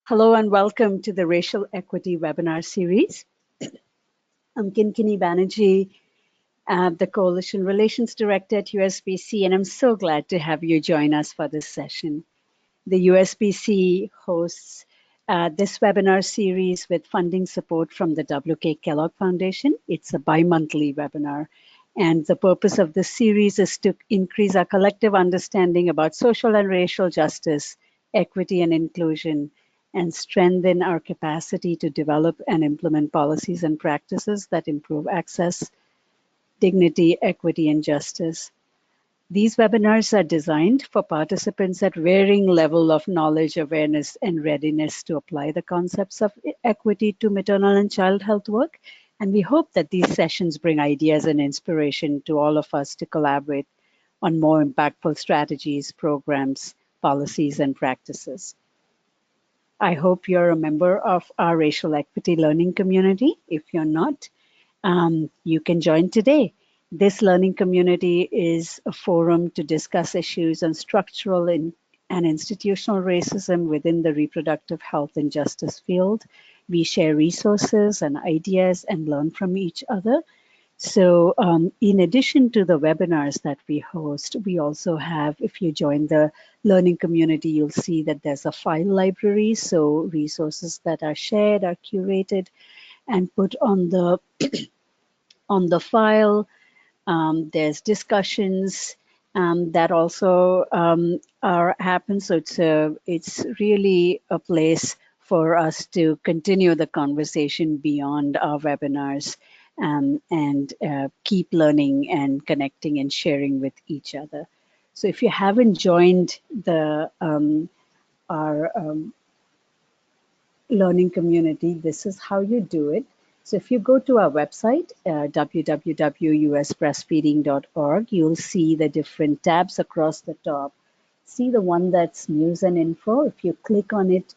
Hello and welcome to the Racial Equity webinar series. I'm Kinkini Banerjee, the Coalition Relations Director at USBC, and I'm so glad to have you join us for this session. The USBC hosts this webinar series with funding support from the W.K. Kellogg Foundation. It's a bi-monthly webinar, and the purpose of this series is to increase our collective understanding about social and racial justice, equity and inclusion, and strengthen our capacity to develop and implement policies and practices that improve access, dignity, equity, and justice. These webinars are designed for participants at varying level of knowledge, awareness, and readiness to apply the concepts of equity to maternal and child health work. And we hope that these sessions bring ideas and inspiration to all of us to collaborate on more impactful strategies, programs, policies, and practices. I hope you're a member of our racial equity learning community. If you're not, you can join today. This learning community is a forum to discuss issues on structural and institutional racism within the reproductive health and justice field. We share resources and ideas and learn from each other. So in addition to the webinars that we host, we also have, if you join the learning community, you'll see that there's a file library. So resources that are shared are curated and put on the on the file. There's discussions that also happen. So it's really a place for us to continue the conversation beyond our webinars and keep learning and connecting and sharing with each other. So if you haven't joined the our learning community, this is how you do it. So if you go to our website, www.usbreastfeeding.org, you'll see the different tabs across the top. See the one that's news and info. If you click on it,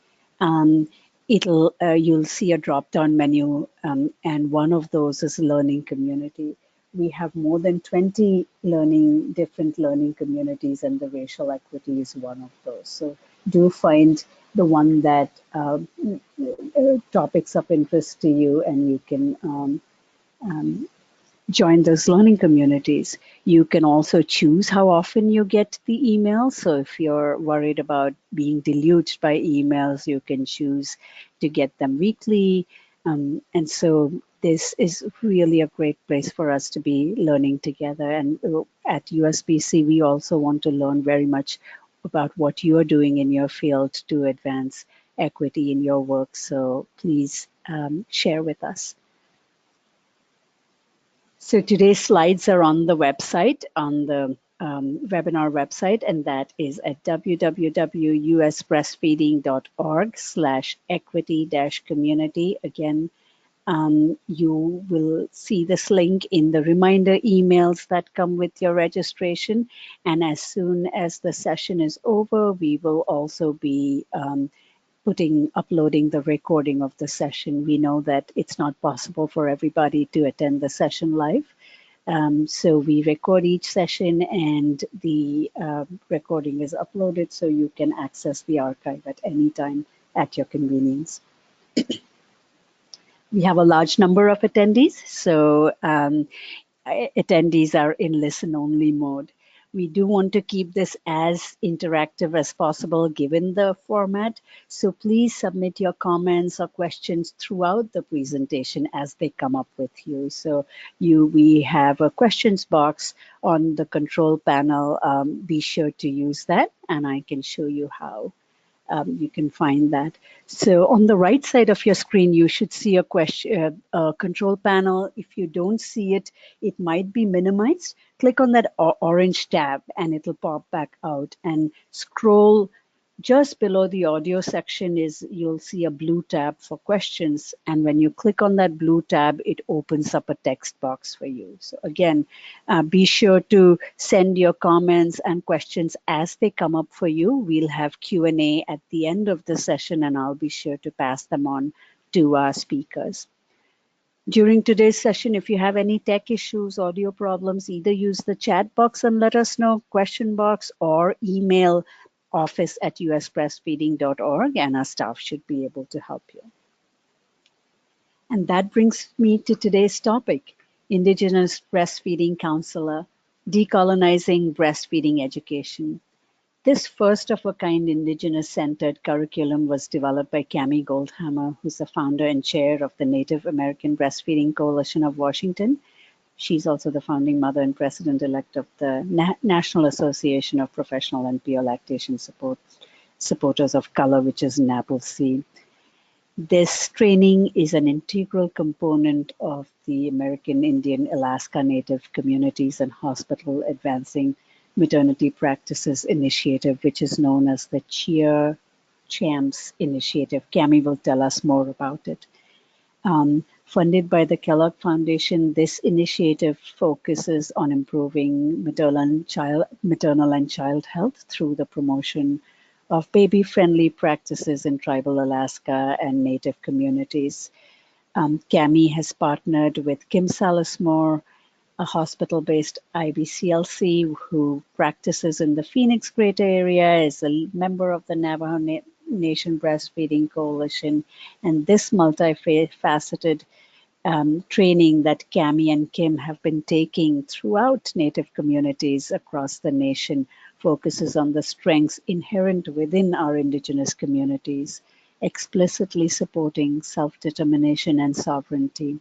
you'll see a drop-down menu, and one of those is learning community. We have more than 20 different learning communities, and the racial equity is one of those. So do find the one that topics of interest to you, and you can join those learning communities. You can also choose how often you get the email. So if you're worried about being deluged by emails, you can choose to get them weekly. And so this is really a great place for us to be learning together. And at USBC, we also want to learn very much about what you are doing in your field to advance equity in your work. So please share with us. So today's slides are on the website, on the webinar website, and that is at www.usbreastfeeding.org/equity-community. Again, you will see this link in the reminder emails that come with your registration. And as soon as the session is over, we will also be uploading the recording of the session. We know that it's not possible for everybody to attend the session live. So we record each session, and the recording is uploaded so you can access the archive at any time at your convenience. We have a large number of attendees, so attendees are in listen-only mode. We do want to keep this as interactive as possible given the format, so please submit your comments or questions throughout the presentation as they come up with you. So we have a questions box on the control panel. Be sure to use that, and I can show you how. You can find that. So on the right side of your screen, you should see a control panel. If you don't see it, it might be minimized. Click on that orange tab and it'll pop back out, and scroll just below the audio section you'll see a blue tab for questions. And when you click on that blue tab, it opens up a text box for you. So again, be sure to send your comments and questions as they come up for you. We'll have Q&A at the end of the session, and I'll be sure to pass them on to our speakers. During today's session, if you have any tech issues, audio problems, either use the chat box and let us know, question box, or email office@usbreastfeeding.org, and our staff should be able to help you. And that brings me to today's topic, Indigenous Breastfeeding Counselor, Decolonizing Breastfeeding Education. This first-of-a-kind Indigenous-centered curriculum was developed by Cami Goldhammer, who's the founder and chair of the Native American Breastfeeding Coalition of Washington. She's also the founding mother and president-elect of the National Association of Professional and Peer Lactation Supporters of Color, which is NAPLC. This training is an integral component of the American Indian Alaska Native Communities and Hospital Advancing Maternity Practices Initiative, which is known as the Cheer Champs Initiative. Cami will tell us more about it. Funded by the Kellogg Foundation, this initiative focuses on improving maternal and child health through the promotion of baby-friendly practices in tribal Alaska and Native communities. Cami has partnered with Kim Salasmore, a hospital-based IBCLC who practices in the Phoenix Greater area, is a member of the Navajo Nation Breastfeeding Coalition, and this multifaceted training that Cami and Kim have been taking throughout Native communities across the nation focuses on the strengths inherent within our Indigenous communities, explicitly supporting self-determination and sovereignty.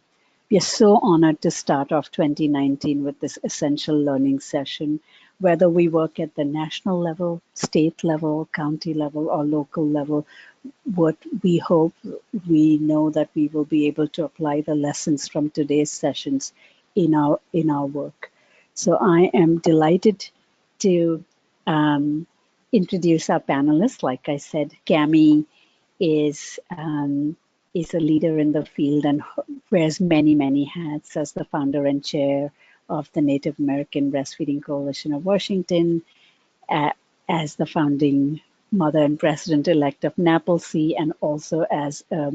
We are so honored to start off 2019 with this essential learning session, whether we work at the national level, state level, county level, or local level. What we hope, we know that we will be able to apply the lessons from today's sessions in our work. So I am delighted to introduce our panelists. Like I said, Cami is a leader in the field and wears many, many hats as the founder and chair of the Native American Breastfeeding Coalition of Washington, as the founding mother and president-elect of NAPLC, and also as a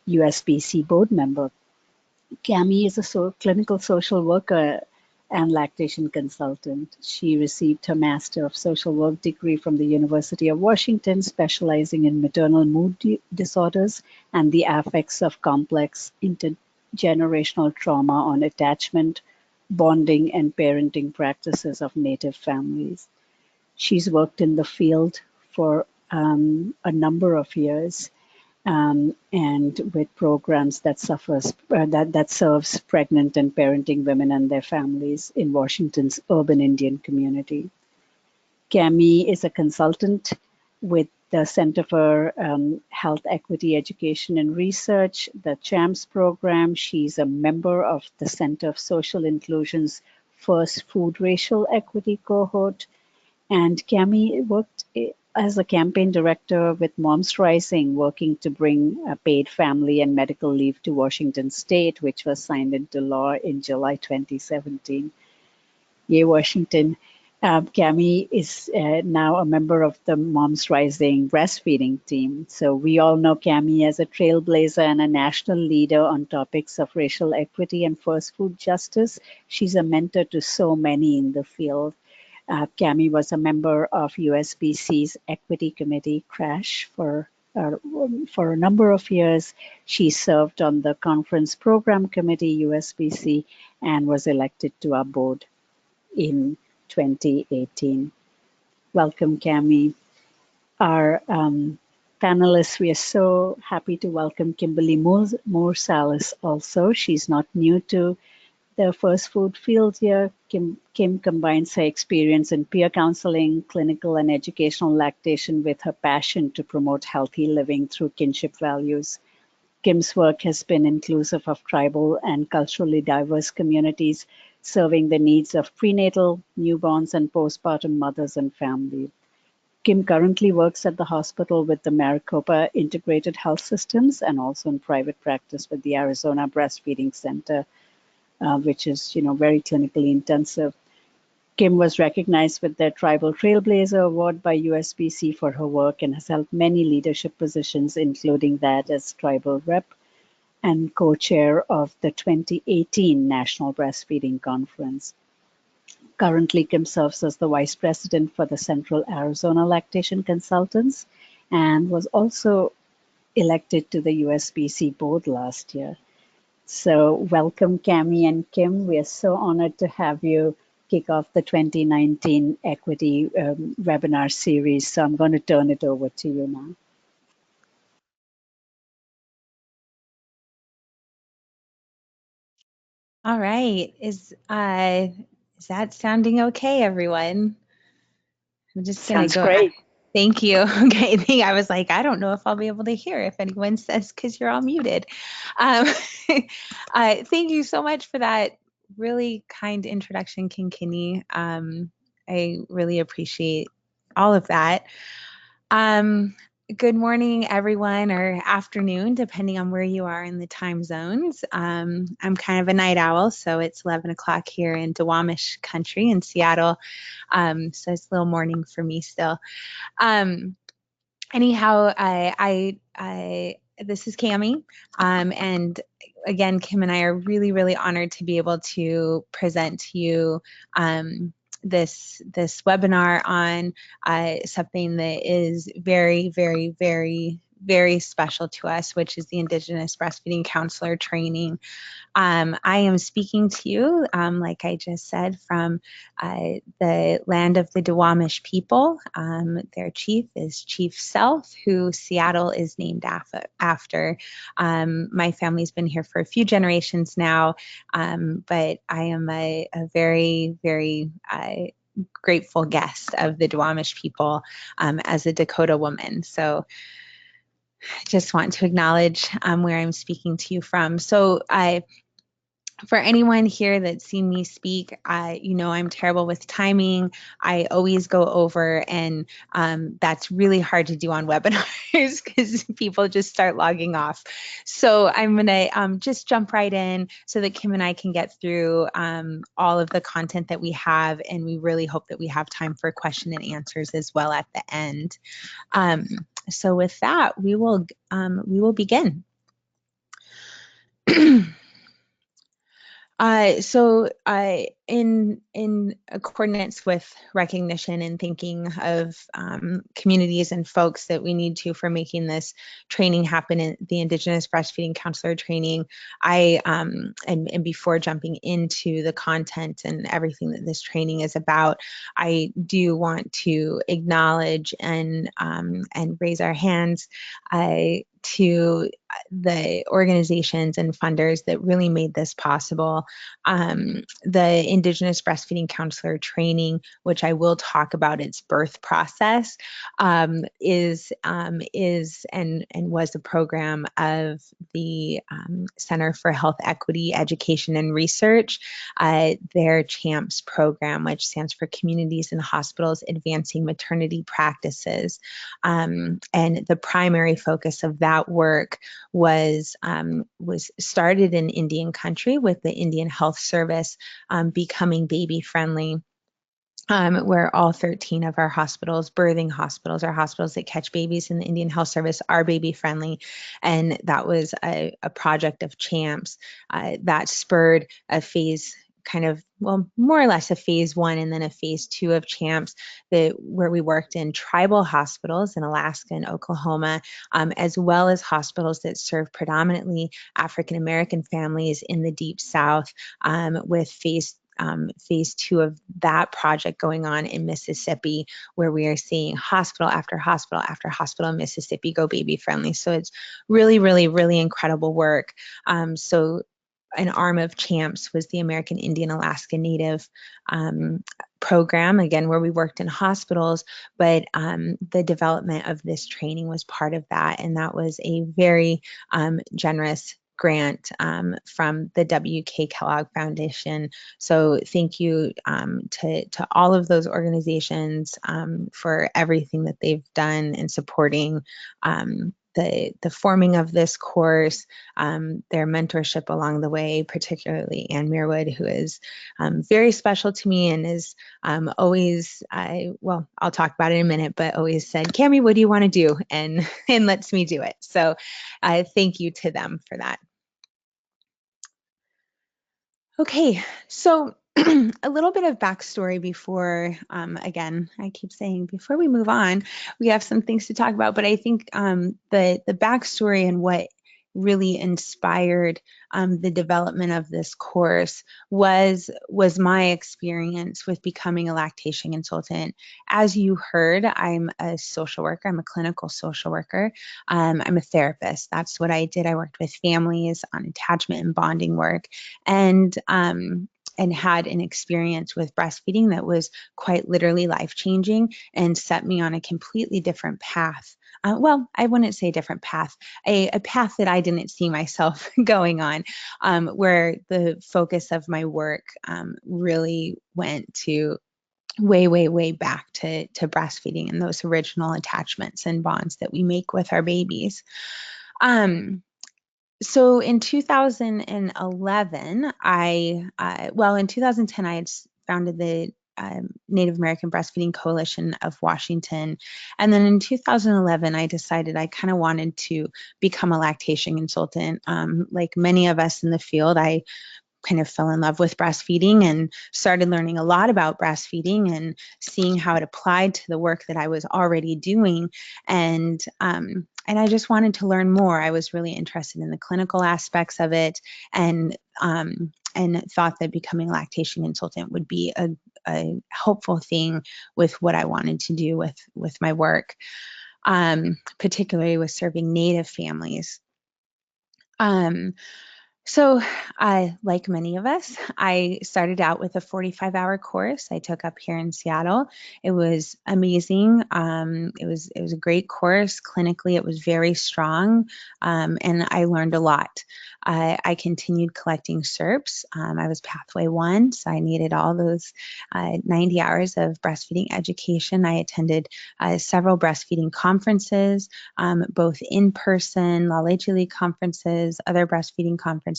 USBC board member. Cami is a clinical social worker and lactation consultant. She received her Master of Social Work degree from the University of Washington, specializing in maternal mood disorders and the affects of complex intergenerational trauma on attachment, bonding, and parenting practices of Native families. She's worked in the field for a number of years, and with programs that serves pregnant and parenting women and their families in Washington's urban Indian community. Cami is a consultant with the Center for Health Equity Education and Research, the CHAMPS program. She's a member of the Center of Social Inclusion's First Food Racial Equity Cohort. And Cami worked as a campaign director with Moms Rising, working to bring paid family and medical leave to Washington State, which was signed into law in July 2017. Yay, Washington. Cami is now a member of the Moms Rising breastfeeding team. So we all know Cami as a trailblazer and a national leader on topics of racial equity and first food justice. She's a mentor to so many in the field. Cami was a member of USBC's Equity Committee, CRASH, for a number of years. She served on the Conference Program Committee, USBC, and was elected to our board in 2018. Welcome, Cami. Our panelists, we are so happy to welcome Kimberly Moore-Salas also. She's not new to the first food field here. Kim combines her experience in peer counseling, clinical and educational lactation with her passion to promote healthy living through kinship values. Kim's work has been inclusive of tribal and culturally diverse communities, serving the needs of prenatal, newborns, and postpartum mothers and families. Kim currently works at the hospital with the Maricopa Integrated Health Systems and also in private practice with the Arizona Breastfeeding Center, which is, very clinically intensive. Kim was recognized with the Tribal Trailblazer Award by USBC for her work and has held many leadership positions, including that as tribal rep and co-chair of the 2018 National Breastfeeding Conference. Currently, Kim serves as the Vice President for the Central Arizona Lactation Consultants and was also elected to the USBC board last year. So welcome, Cami and Kim. We are so honored to have you kick off the 2019 Equity webinar series. So I'm going to turn it over to you now. All right. Is that sounding okay, everyone? I'm just gonna Sounds go. great. Thank you. Okay, I was like, I don't know if I'll be able to hear if anyone says because you're all muted. Um, thank you so much for that really kind introduction, Kinkini. I really appreciate all of that. Um, Good morning, everyone, or afternoon, depending on where you are in the time zones. I'm kind of a night owl, so it's 11 o'clock here in Duwamish country in Seattle. So it's a little morning for me still. Um, Anyhow, this is Cami, and again, Kim and I are really, really honored to be able to present to you this webinar on something that is very, very, very, very special to us, which is the Indigenous Breastfeeding Counselor Training. I am speaking to you, like I just said, from the land of the Duwamish people. Their chief is Chief Self, who Seattle is named after. My family's been here for a few generations now, but I am a very, very grateful guest of the Duwamish people as a Dakota woman. So I just want to acknowledge where I'm speaking to you from. So for anyone here that's seen me speak, you know I'm terrible with timing. I always go over, and that's really hard to do on webinars because people just start logging off. So I'm going to just jump right in so that Kim and I can get through all of the content that we have, and we really hope that we have time for question and answers as well at the end. So with that, we will begin. In accordance with recognition and thinking of communities and folks that we need to for making this training happen in the Indigenous Breastfeeding Counselor Training, and before jumping into the content and everything that this training is about, I do want to acknowledge and raise our hands to the organizations and funders that really made this possible. The Indigenous Breastfeeding Counselor Training, which I will talk about its birth process, is and was a program of the Center for Health Equity, Education, and Research, their CHAMPS program, which stands for Communities and Hospitals Advancing Maternity Practices. And the primary focus of that work was started in Indian country with the Indian Health Service becoming baby friendly. Where all 13 of our hospitals, birthing hospitals, our hospitals that catch babies in the Indian Health Service, are baby friendly. And that was a project of CHAMPS that spurred a phase, kind of, well, more or less a phase 1 and then a phase 2 of CHAMPS, where we worked in tribal hospitals in Alaska and Oklahoma, as well as hospitals that serve predominantly African American families in the Deep South, with phase 2 of that project going on in Mississippi, where we are seeing hospital after hospital after hospital in Mississippi go baby friendly. So it's really, really, really incredible work. So an arm of CHAMPS was the American Indian Alaska Native program, again, where we worked in hospitals, but the development of this training was part of that. And that was a very generous grant from the W.K. Kellogg Foundation. So thank you to all of those organizations for everything that they've done in supporting the forming of this course, their mentorship along the way, particularly Anne Meerwood, who is very special to me and is always, well, I'll talk about it in a minute, but always said, Cami, what do you want to do? And lets me do it. So thank you to them for that. Okay, so a little bit of backstory before, again, I keep saying before we move on, we have some things to talk about, but I think the backstory and what really inspired the development of this course was my experience with becoming a lactation consultant. As you heard, I'm a social worker. I'm a clinical social worker. I'm a therapist. That's what I did. I worked with families on attachment and bonding work, and had an experience with breastfeeding that was quite literally life-changing and set me on a completely different path. Well, I wouldn't say different path, a path that I didn't see myself going on, where the focus of my work really went to way, way, way back to breastfeeding and those original attachments and bonds that we make with our babies. So in 2011, in 2010, I had founded the Native American Breastfeeding Coalition of Washington. And then in 2011, I decided I kind of wanted to become a lactation consultant. Like many of us in the field, I kind of fell in love with breastfeeding and started learning a lot about breastfeeding and seeing how it applied to the work that I was already doing. And I just wanted to learn more. I was really interested in the clinical aspects of it, and thought that becoming a lactation consultant would be a helpful thing with what I wanted to do with my work, particularly with serving Native families. So like many of us, I started out with a 45-hour course I took up here in Seattle. It was amazing. It was a great course. Clinically, it was very strong, and I learned a lot. I continued collecting CERPs. I was Pathway 1, so I needed all those 90 hours of breastfeeding education. I attended several breastfeeding conferences, both in person, La Leche League conferences, other breastfeeding conferences,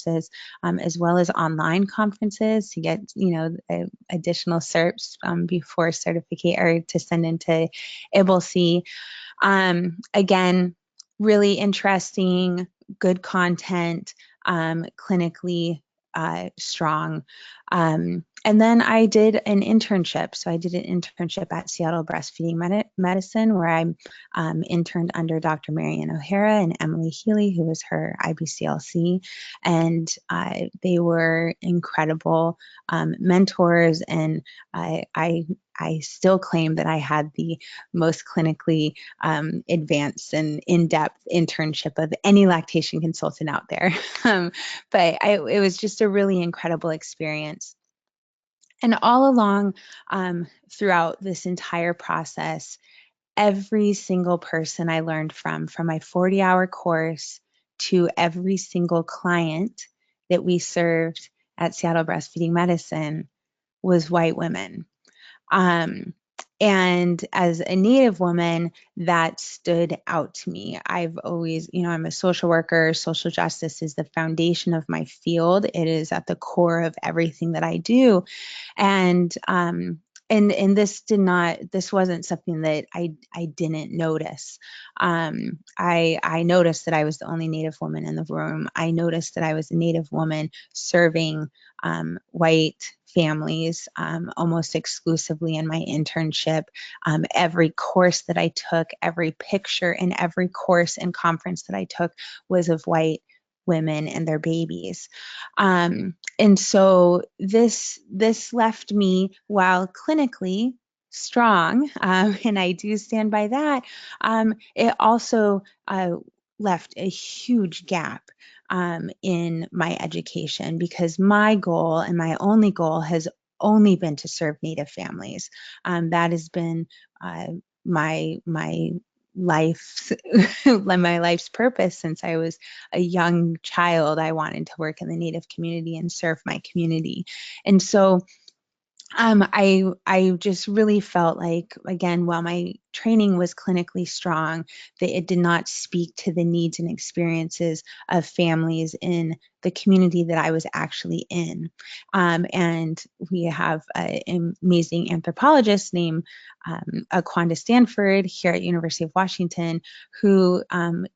as well as online conferences to get, additional CERPs before certificate or to send into IBLC. Again, really interesting, good content, clinically strong. And then I did an internship. So I did an internship at Seattle Breastfeeding Medicine, where I interned under Dr. Marianne O'Hara and Emily Healy, who was her IBCLC. And they were incredible mentors. And I still claim that I had the most clinically advanced and in-depth internship of any lactation consultant out there. But it was just a really incredible experience. And all along, throughout this entire process, every single person I learned from my 40-hour course to every single client that we served at Seattle Breastfeeding Medicine was white women. And as a Native woman, that stood out to me. I've always, I'm a social worker. Social justice is the foundation of my field. It is at the core of everything that I do. And this wasn't something that I didn't notice. I noticed that I was the only Native woman in the room. I noticed that I was a Native woman serving white families almost exclusively in my internship. Every course that I took, every picture in every course and conference that I took was of white women and their babies. And so this left me, while clinically strong, and I do stand by that, it also left a huge gap in my education, because my goal and my only goal has only been to serve Native families. That has been my life's purpose since I was a young child. I wanted to work in the Native community and serve my community. And so I just really felt like, again, while my training was clinically strong, that it did not speak to the needs and experiences of families in the community that I was actually in. And we have an amazing anthropologist named Aquanda Stanford here at University of Washington, who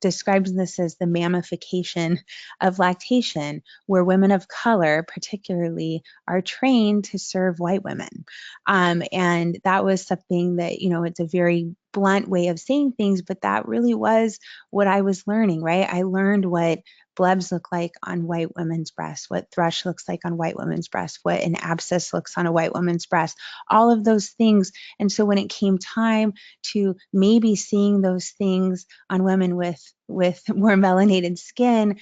describes this as the mammification of lactation, where women of color particularly are trained to serve white women. And that was something that, it's a very blunt way of saying things, but that really was what I was learning, right? I learned what blebs look like on white women's breasts, what thrush looks like on white women's breasts, what an abscess looks on a white woman's breast, all of those things. And so when it came time to maybe seeing those things on women with more melanated skin,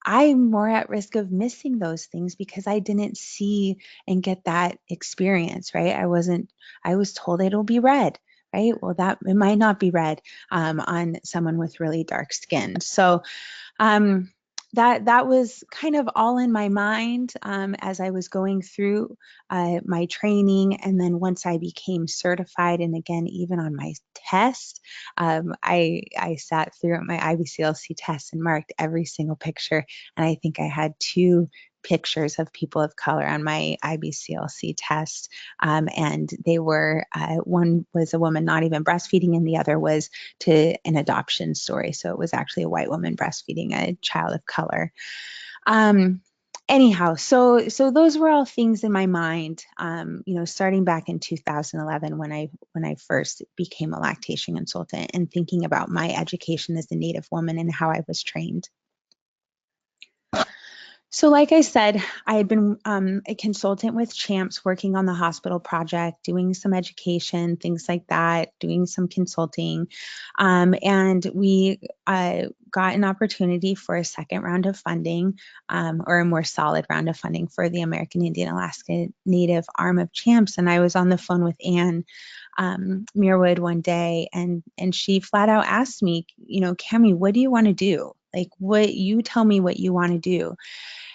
I'm more at risk of missing those things because I didn't see and get that experience, right? I was told it'll be red, right? Well, it might not be red on someone with really dark skin. So that was kind of all in my mind as I was going through my training. And then once I became certified, and again, even on my test, I sat through my IBCLC test and marked every single picture. And I think I had 2 pictures of people of color on my IBCLC test. And they were, one was a woman not even breastfeeding, and the other was to an adoption story. So it was actually a white woman breastfeeding a child of color. Anyhow, so those were all things in my mind, starting back in 2011 when I first became a lactation consultant and thinking about my education as a Native woman and how I was trained. So like I said, I had been a consultant with CHAMPS, working on the hospital project, doing some education, things like that, doing some consulting. And we got an opportunity for a second round of funding, or a more solid round of funding for the American Indian Alaska Native arm of CHAMPS. And I was on the phone with Anne Meerwood one day, and she flat out asked me, Cami, what do you want to do? Like, you tell me what you want to do.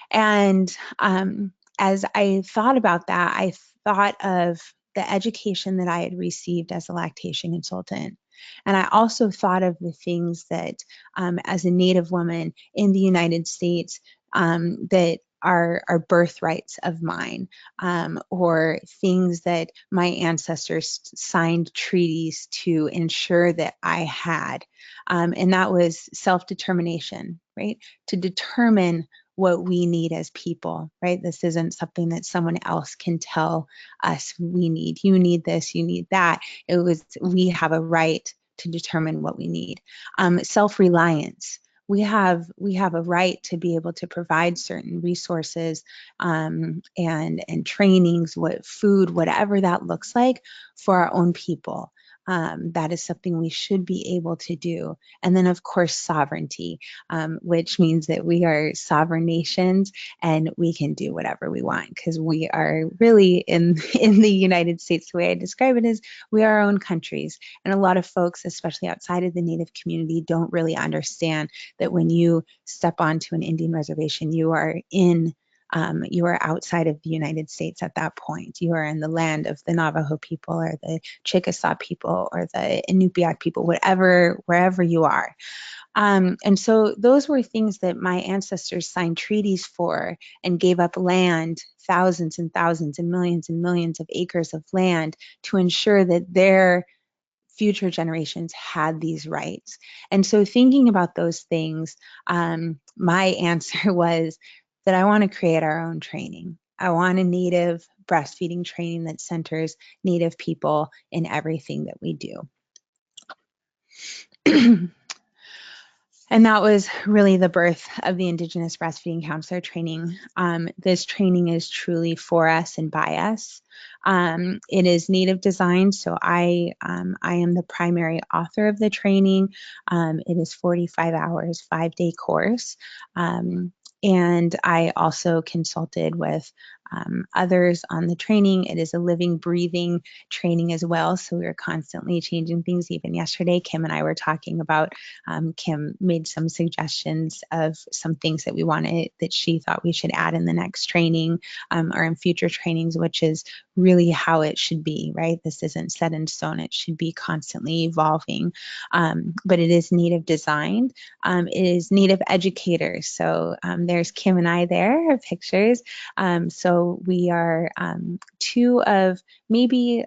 And as I thought about that, I thought of the education that I had received as a lactation consultant. And I also thought of the things that, as a Native woman in the United States, that are birthrights of mine, or things that my ancestors signed treaties to ensure that I had. And that was self-determination, right? To determine what we need as people, right? This isn't something that someone else can tell us we need. You need this, you need that. We have a right to determine what we need. Self-reliance. We have a right to be able to provide certain resources and trainings, food, whatever that looks like, for our own people. That is something we should be able to do. And then, of course, sovereignty, which means that we are sovereign nations and we can do whatever we want, because we are really in the United States. The way I describe it is we are our own countries. And a lot of folks, especially outside of the Native community, don't really understand that when you step onto an Indian reservation, you are outside of the United States at that point. You are in the land of the Navajo people or the Chickasaw people or the Inupiaq people, wherever you are. And so those were things that my ancestors signed treaties for and gave up land, thousands and thousands and millions of acres of land, to ensure that their future generations had these rights. And so thinking about those things, my answer was that I want to create our own training. I want a Native breastfeeding training that centers Native people in everything that we do. And that was really the birth of the Indigenous Breastfeeding Counselor training. This training is truly for us and by us. It is Native designed, so I am the primary author of the training. It is 45 hours, 5-day course. And I also consulted with others on the training. It is a living, breathing training as well. So we're constantly changing things. Even yesterday, Kim and I were talking about, Kim made some suggestions of some things that that she thought we should add in the next training, or in future trainings, which is really how it should be, right? This isn't set in stone. It should be constantly evolving. But it is Native designed. It is Native educators. So there's Kim and I there, our pictures. So we are two of maybe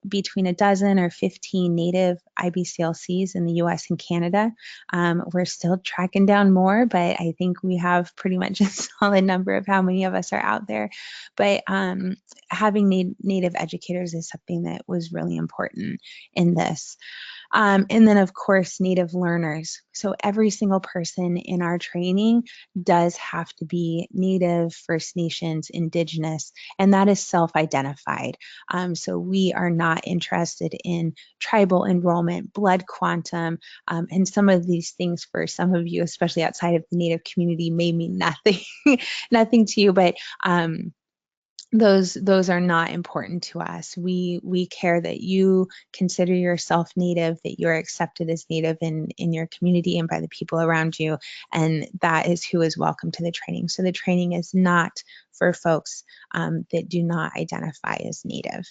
between a dozen or 15 Native IBCLCs in the US and Canada. We're still tracking down more, but I think we have pretty much a solid number of how many of us are out there. But having Native educators is something that was really important in this. And then, of course, Native learners. So every single person in our training does have to be Native, First Nations, Indigenous, and that is self-identified. So we are not interested in tribal enrollment, blood quantum, and some of these things for some of you, especially outside of the Native community, may mean nothing, nothing to you, but those are not important to us. We care that you consider yourself Native, that you're accepted as Native in your community and by the people around you, and that is who is welcome to the training. So the training is not for folks that do not identify as Native.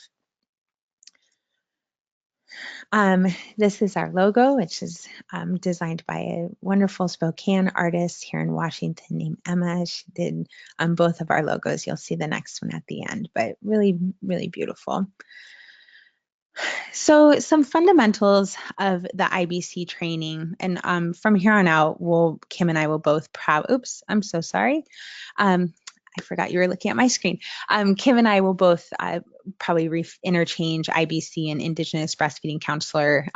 This is our logo, which is designed by a wonderful Spokane artist here in Washington named Emma. She did both of our logos. You'll see the next one at the end, but really, really beautiful. So some fundamentals of the IBC training, and from here on out, Kim and I will both oops, I'm so sorry. I forgot you were looking at my screen. Kim and I will both probably interchange IBC and Indigenous breastfeeding counselor.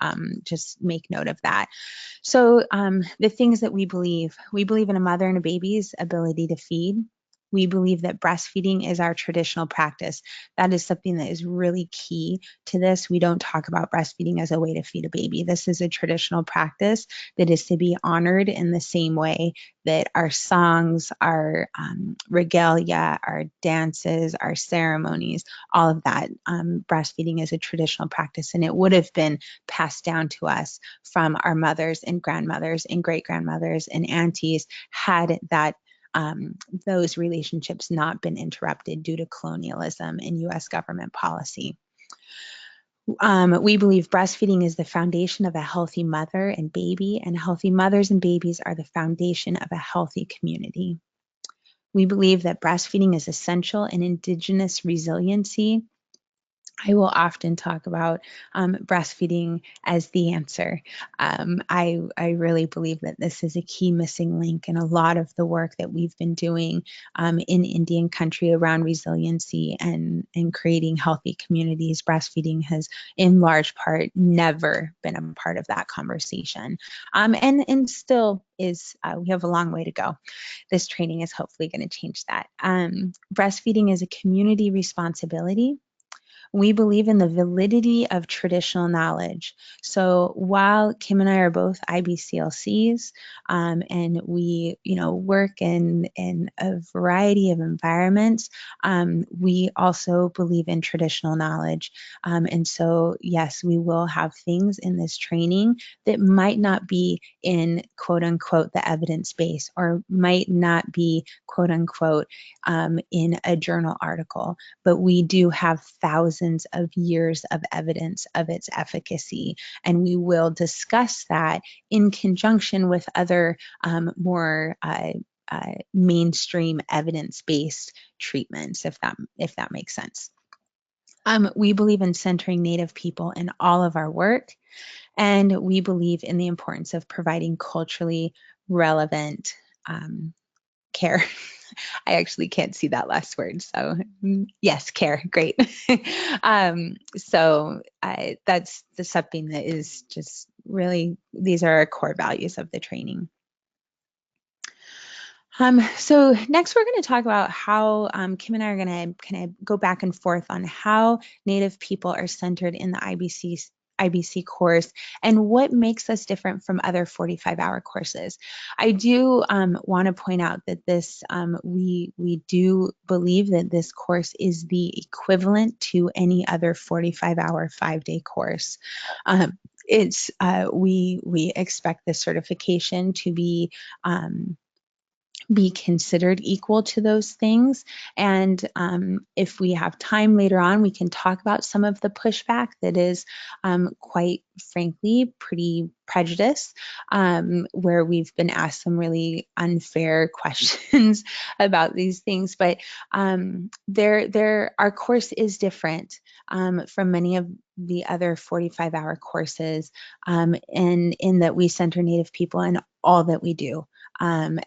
Just make note of that. So the things that we believe in a mother and a baby's ability to feed. We believe that breastfeeding is our traditional practice. That is something that is really key to this. We don't talk about breastfeeding as a way to feed a baby. This is a traditional practice that is to be honored in the same way that our songs, our regalia, our dances, our ceremonies, all of that, breastfeeding is a traditional practice, and it would have been passed down to us from our mothers and grandmothers and great-grandmothers and aunties had that those relationships not been interrupted due to colonialism and US government policy. We believe breastfeeding is the foundation of a healthy mother and baby, and healthy mothers and babies are the foundation of a healthy community. We believe that breastfeeding is essential in Indigenous resiliency. I will often talk about breastfeeding as the answer. I really believe that this is a key missing link in a lot of the work that we've been doing in Indian country around resiliency and creating healthy communities. Breastfeeding has, in large part, never been a part of that conversation, and still is. We have a long way to go. This training is hopefully going to change that. Breastfeeding is a community responsibility. We believe in the validity of traditional knowledge. So while Kim and I are both IBCLCs, and we, work in a variety of environments, we also believe in traditional knowledge. And so, yes, we will have things in this training that might not be in quote unquote the evidence base, or might not be quote unquote in a journal article, but we do have thousands of years of evidence of its efficacy. And we will discuss that in conjunction with other more mainstream evidence-based treatments, if that makes sense. We believe in centering Native people in all of our work, and we believe in the importance of providing culturally relevant care. I actually can't see that last word. So yes, care. Great. So that's something that is just really, these are our core values of the training. So next we're going to talk about how Kim and I are going to kind of go back and forth on how Native people are centered in the IBC course and what makes us different from other 45-hour courses. I do want to point out that this, we do believe that this course is the equivalent to any other 45-hour 5-day course. We expect the certification to be considered equal to those things. And if we have time later on, we can talk about some of the pushback that is quite frankly pretty prejudiced, where we've been asked some really unfair questions about these things. But our course is different from many of the other 45-hour courses, in that we center Native people in all that we do.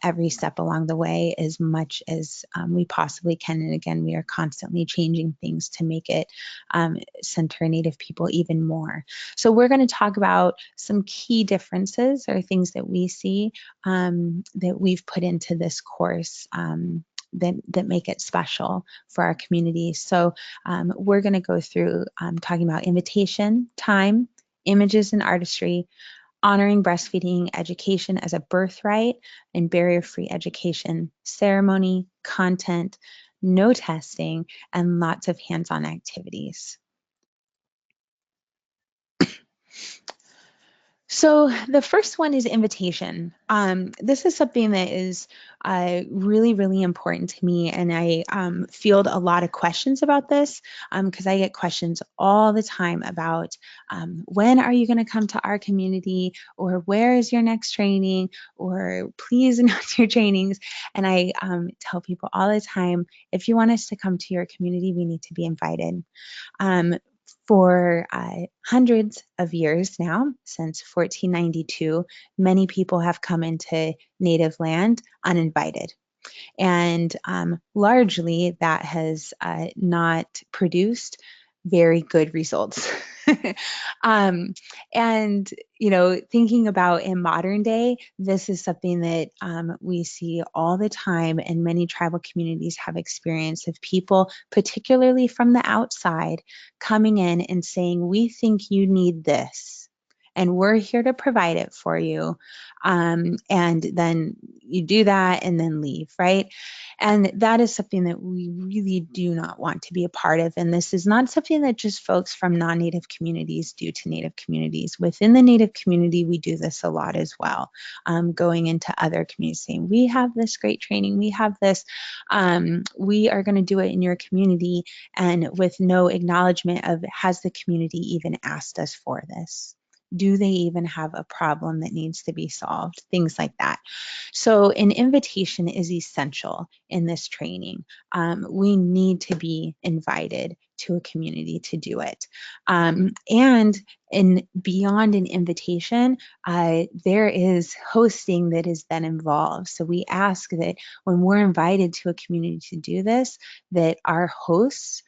Every step along the way, as much as we possibly can. And again, we are constantly changing things to make it center Native people even more. So we're going to talk about some key differences or things that we see that we've put into this course that make it special for our community. So we're going to go through talking about invitation, time, images and artistry, honoring breastfeeding education as a birthright and barrier-free education, ceremony, content, no testing, and lots of hands-on activities. So the first one is invitation. This is something that is really, really important to me, and I field a lot of questions about this because I get questions all the time about when are you going to come to our community, or where is your next training, or please announce your trainings. And I tell people all the time, if you want us to come to your community, we need to be invited. For hundreds of years now, since 1492, many people have come into Native land uninvited. And largely that has not produced very good results. And, thinking about in modern day, this is something that we see all the time, and many tribal communities have experienced, of people, particularly from the outside, coming in and saying, we think you need this, and we're here to provide it for you. And then you do that and then leave, right? And that is something that we really do not want to be a part of. And this is not something that just folks from non-Native communities do to Native communities. Within the Native community, we do this a lot as well, going into other communities saying, we have this great training, we have this, we are going to do it in your community, and with no acknowledgement of, has the community even asked us for this? Do they even have a problem that needs to be solved? Things like that. So an invitation is essential in this training. We need to be invited to a community to do it. And beyond an invitation, there is hosting that is then involved. So we ask that when we're invited to a community to do this, that our hosts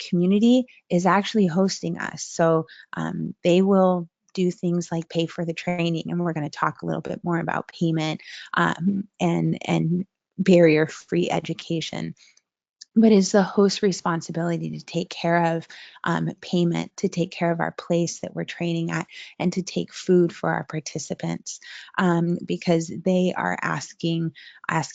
community is actually hosting us. So they will do things like pay for the training, and we're going to talk a little bit more about payment and barrier-free education. But it's the host's responsibility to take care of payment, to take care of our place that we're training at, and to take food for our participants, because they are asking us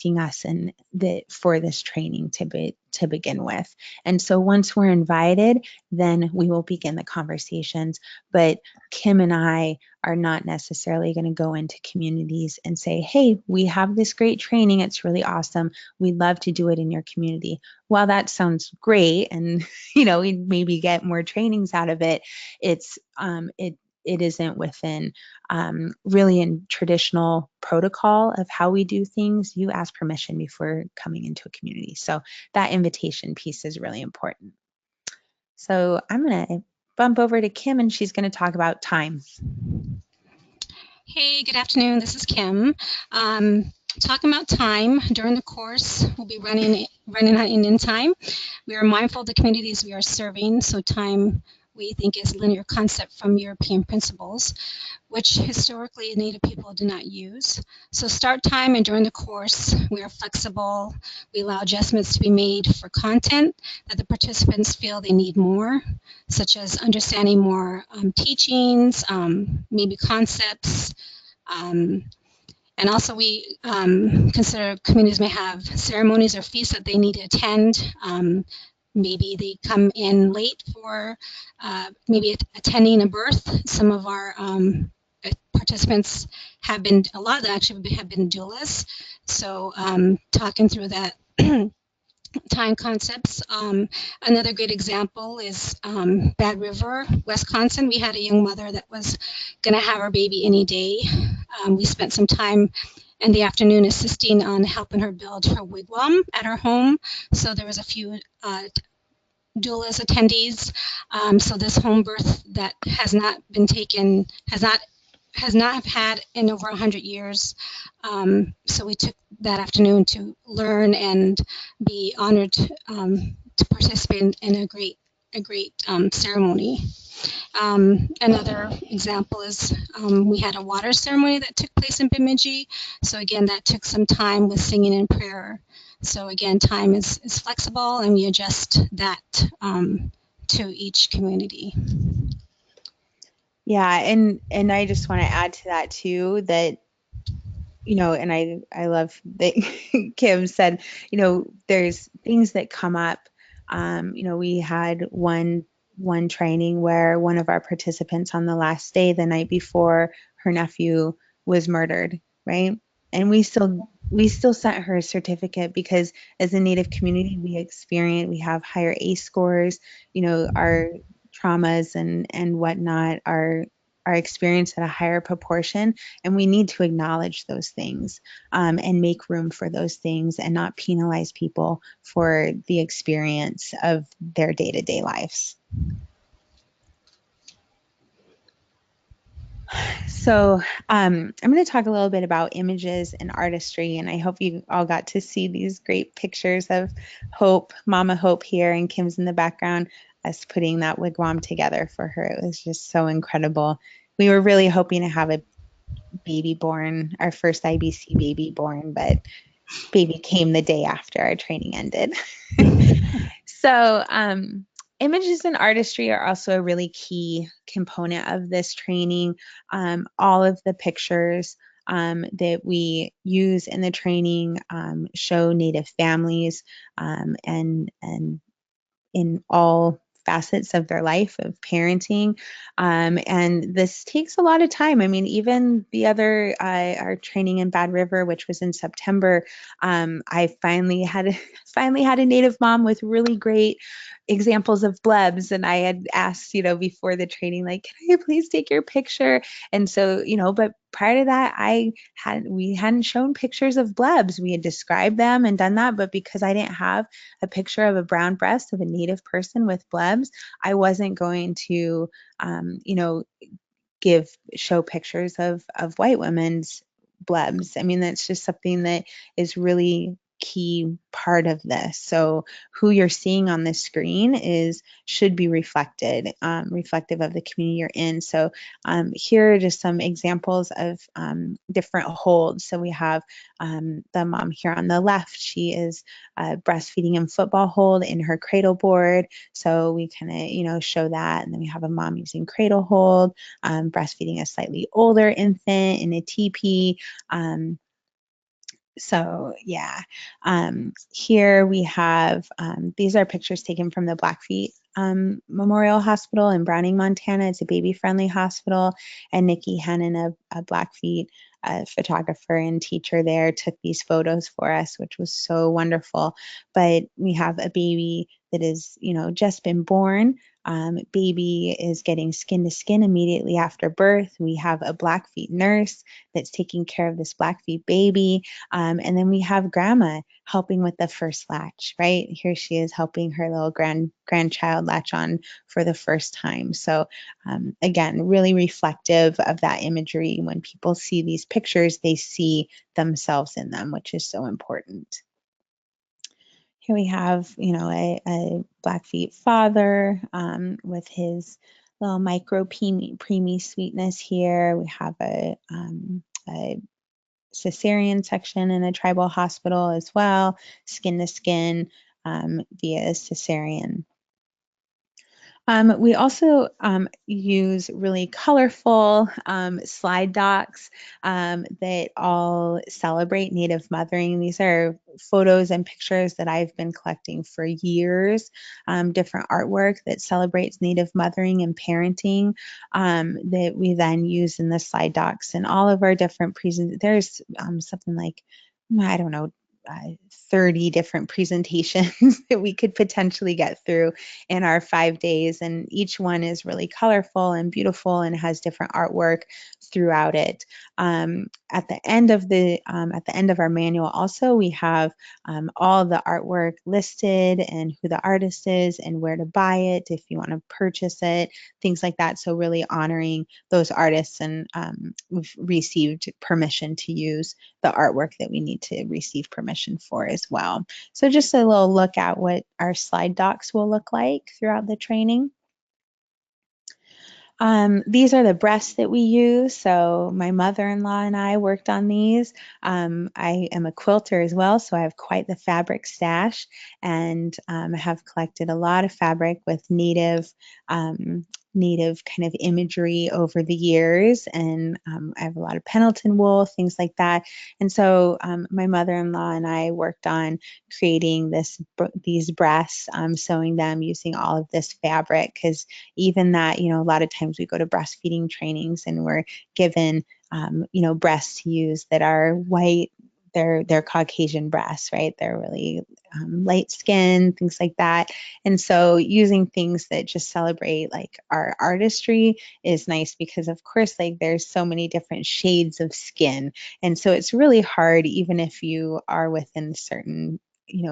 for this training to begin with. And so once we're invited, then we will begin the conversations. But Kim and I are not necessarily going to go into communities and say, hey, we have this great training, it's really awesome, we'd love to do it in your community. While that sounds great, and we maybe get more trainings out of it, it isn't within really in traditional protocol of how we do things. You ask permission before coming into a community. So that invitation piece is really important. So I'm going to bump over to Kim, and she's going to talk about time. Hey, good afternoon. This is Kim. Talking about time during the course, we'll be running on Indian time. We are mindful of the communities we are serving, so time we think is linear concept from European principles, which historically Native people do not use. So start time and during the course, we are flexible. We allow adjustments to be made for content that the participants feel they need more, such as understanding more teachings, maybe concepts. And also we consider communities may have ceremonies or feasts that they need to attend. Maybe they come in late for maybe attending a birth. Some of our participants have been, a lot of them actually have been doulas. So talking through that time concepts. Another great example is Bad River, Wisconsin. We had a young mother that was going to have her baby any day. We spent some time in the afternoon assisting on helping her build her wigwam at her home. So there was a few doulas attendees. So this home birth that has not been taken, has not had in over 100 years. So we took that afternoon to learn and be honored to participate in a great ceremony. Another example is we had a water ceremony that took place in Bemidji. So again, that took some time with singing and prayer. So again, time is flexible, and we adjust that to each community. Yeah, and I just want to add to that too, that and I love that Kim said, there's things that come up. We had one training where one of our participants on the last day, the night before, her nephew was murdered, right? And we still sent her a certificate because as a Native community, we have higher ACE scores, our traumas and whatnot are experienced at a higher proportion, and we need to acknowledge those things and make room for those things and not penalize people for the experience of their day-to-day lives. So I'm going to talk a little bit about images and artistry, and I hope you all got to see these great pictures of Hope, Mama Hope here, and Kim's in the background, us putting that wigwam together for her. It was just so incredible. We were really hoping to have a baby born, our first IBC baby born, but baby came the day after our training ended. So images and artistry are also a really key component of this training. All of the pictures that we use in the training show Native families and in all facets of their life of parenting. And this takes a lot of time. I mean, even the other, our training in Bad River, which was in September, I finally had a Native mom with really great examples of blebs. And I had asked, before the training, like, can I please take your picture? And so, but prior to that, we hadn't shown pictures of blebs. We had described them and done that, but because I didn't have a picture of a brown breast of a Native person with blebs, I wasn't going to, show pictures of white women's blebs. I mean, that's just something that is really key part of this. So who you're seeing on the screen should be reflective of the community you're in. So here are just some examples of different holds. So we have the mom here on the left. She is breastfeeding and football hold in her cradle board. So we kind of, show that. And then we have a mom using cradle hold, breastfeeding a slightly older infant in a teepee. So yeah, here we have, these are pictures taken from the Blackfeet Memorial Hospital in Browning, Montana. It's a baby-friendly hospital, and Nikki Hannon, a Blackfeet photographer and teacher there, took these photos for us, which was so wonderful. But we have a baby that is, just been born. Baby is getting skin to skin immediately after birth. We have a Blackfeet nurse that's taking care of this Blackfeet baby. And then we have grandma helping with the first latch, right? Here she is helping her little grandchild latch on for the first time. So again, really reflective of that imagery. When people see these pictures, they see themselves in them, which is so important. Here we have, a Blackfeet father with his little micro preemie sweetness here. We have a cesarean section in a tribal hospital as well, skin to skin via cesarean. We also use really colorful slide docks that all celebrate Native mothering. These are photos and pictures that I've been collecting for years, different artwork that celebrates Native mothering and parenting that we then use in the slide docks and all of our different presentations. There's something like, I don't know, 30 different presentations that we could potentially get through in our 5 days, and each one is really colorful and beautiful and has different artwork throughout it. At the end of our manual, also we have all the artwork listed and who the artist is and where to buy it if you want to purchase it, things like that. So really honoring those artists, and we've received permission to use the artwork that we need to receive permission for as well. So just a little look at what our slide docks will look like throughout the training. These are the breasts that we use. So my mother-in-law and I worked on these. I am a quilter as well, so I have quite the fabric stash, and have collected a lot of fabric with native kind of imagery over the years, and I have a lot of Pendleton wool, things like that. And so my mother-in-law and I worked on creating these breasts, sewing them using all of this fabric, because even that, a lot of times we go to breastfeeding trainings and we're given, breasts to use that are white. They're Caucasian breasts, right? They're really light skin, things like that. And so using things that just celebrate like our artistry is nice, because of course, like there's so many different shades of skin. And so it's really hard, even if you are within a certain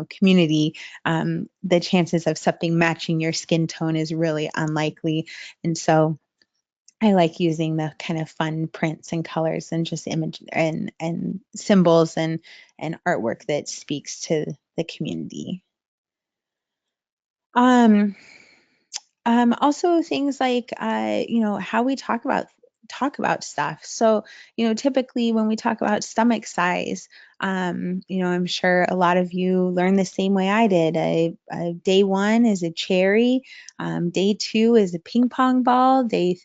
community, the chances of something matching your skin tone is really unlikely. And so I like using the kind of fun prints and colors and just image and symbols and artwork that speaks to the community. Also things like how we talk about stuff. So typically when we talk about stomach size, I'm sure a lot of you learned the same way I did. Day 1 is a cherry, day 2 is a ping pong ball, or day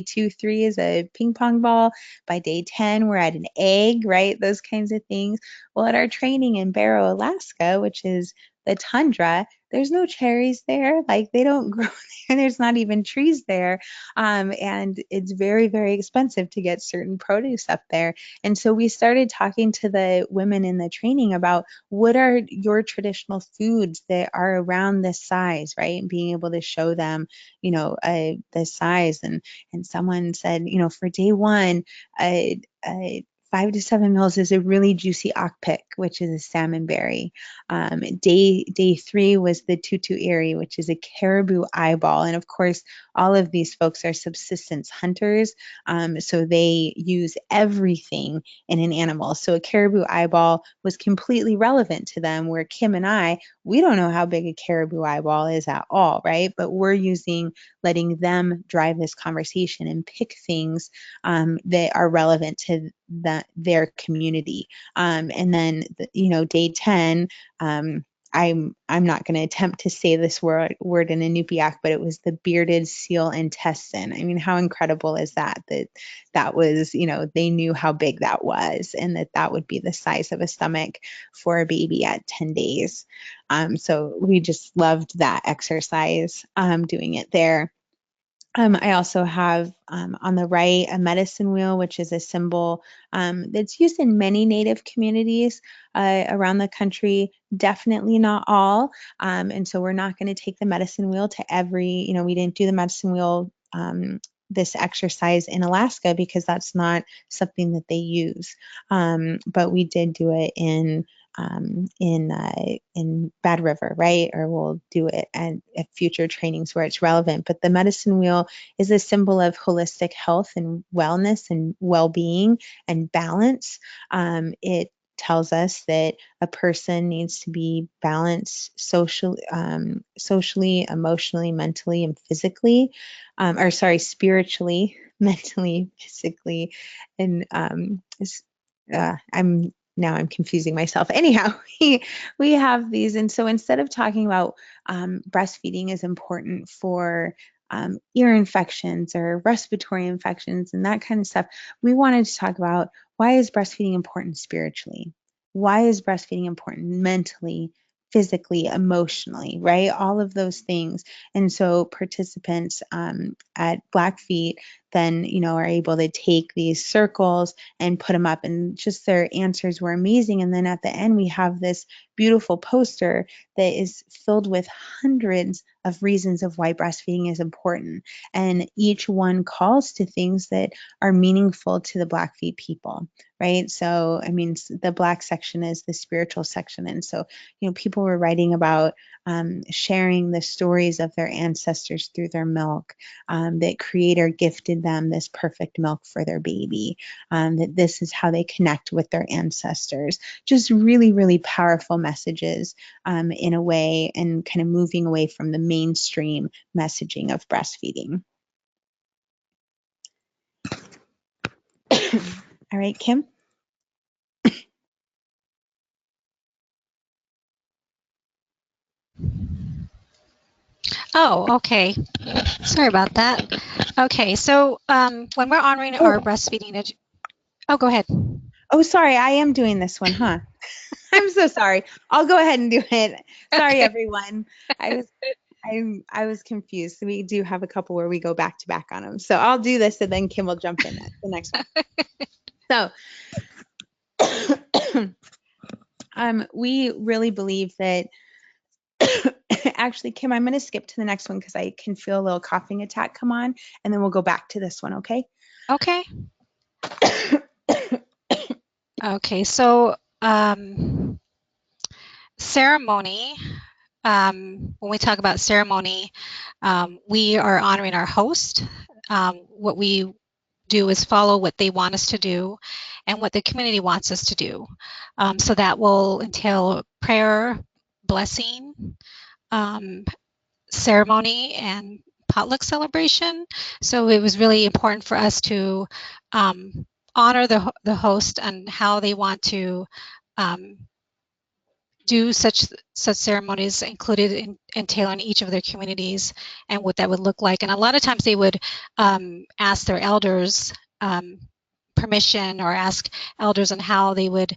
2, 3 is a ping pong ball. By day 10 we're at an egg, right? Those kinds of things. Well, at our training in Barrow, Alaska, which is the tundra, there's no cherries there. Like they don't grow there. There's not even trees there. And it's very, very expensive to get certain produce up there. And so we started talking to the women in the training about what are your traditional foods that are around this size, right? And being able to show them, the size. And someone said, for day 1, 5 to 7 mils is a really juicy ackpick, which is a salmon berry. Day 3 was the tutuiri, which is a caribou eyeball. And of course, all of these folks are subsistence hunters, so they use everything in an animal. So a caribou eyeball was completely relevant to them, where Kim and I, we don't know how big a caribou eyeball is at all, right? But we're letting them drive this conversation and pick things that are relevant to their community. And then, day 10, I'm not going to attempt to say this word in Inupiaq, but it was the bearded seal intestine. I mean, how incredible is that? That was, they knew how big that was, and that would be the size of a stomach for a baby at 10 days. So we just loved that exercise, doing it there. I also have on the right a medicine wheel, which is a symbol that's used in many Native communities around the country, definitely not all. And so we're not going to take the medicine wheel to every, we didn't do the medicine wheel this exercise in Alaska because that's not something that they use. But we did do it in Bad River, right? Or we'll do it at future trainings where it's relevant. But the medicine wheel is a symbol of holistic health and wellness and well-being and balance. It tells us that a person needs to be balanced socially, emotionally, mentally, and physically, spiritually, mentally, physically, and I'm confusing myself. Anyhow, we have these, and so instead of talking about breastfeeding is important for ear infections or respiratory infections and that kind of stuff, we wanted to talk about why is breastfeeding important spiritually? Why is breastfeeding important mentally, physically, emotionally, right? All of those things. And so participants at Blackfeet then, are able to take these circles and put them up, and just their answers were amazing. And then at the end, we have this beautiful poster that is filled with hundreds of reasons of why breastfeeding is important. And each one calls to things that are meaningful to the Blackfeet people, right? So, the Black section is the spiritual section. And so, people were writing about sharing the stories of their ancestors through their milk, that Creator gifted them this perfect milk for their baby, that this is how they connect with their ancestors. Just really, really powerful messages in a way, and kind of moving away from the mainstream messaging of breastfeeding. All right, Kim? Oh, okay. Sorry about that. Okay, so when we're honoring our breastfeeding, oh, go ahead. Oh, sorry, I am doing this one, huh? I'm so sorry. I'll go ahead and do it. Sorry, everyone. I was confused. We do have a couple where we go back to back on them. So I'll do this, and then Kim will jump in at the next one. So we really believe that actually, Kim, I'm going to skip to the next one because I can feel a little coughing attack come on, and then we'll go back to this one, okay? Okay. Okay, so ceremony, when we talk about ceremony, we are honoring our host. What we do is follow what they want us to do and what the community wants us to do. So that will entail prayer, blessing, ceremony, and potluck celebration. So it was really important for us to honor the host and how they want to do such ceremonies included in tailoring each of their communities and what that would look like. And a lot of times they would ask their elders permission, or ask elders on how they would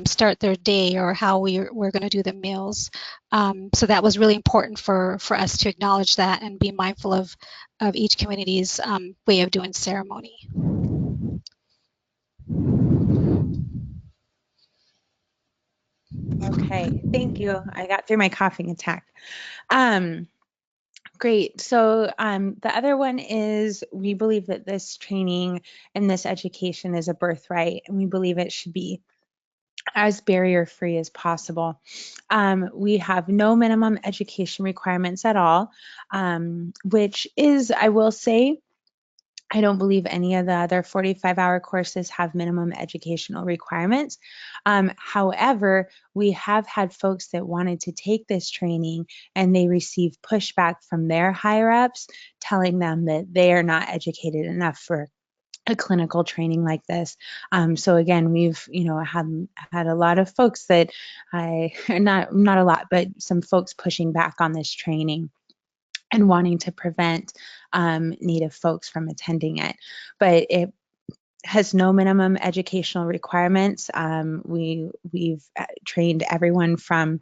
start their day, or how we're going to do the meals. So that was really important for us to acknowledge that and be mindful of each community's way of doing ceremony. Okay, thank you. I got through my coughing attack. Great. So the other one is, we believe that this training and this education is a birthright, and we believe it should be as barrier-free as possible. We have no minimum education requirements at all, which is, I will say, I don't believe any of the other 45-hour courses have minimum educational requirements. However, we have had folks that wanted to take this training, and they receive pushback from their higher-ups telling them that they are not educated enough for a clinical training like this. So again, we've had a lot of folks that not a lot, but some folks pushing back on this training and wanting to prevent Native folks from attending it. But it has no minimum educational requirements. We've trained everyone from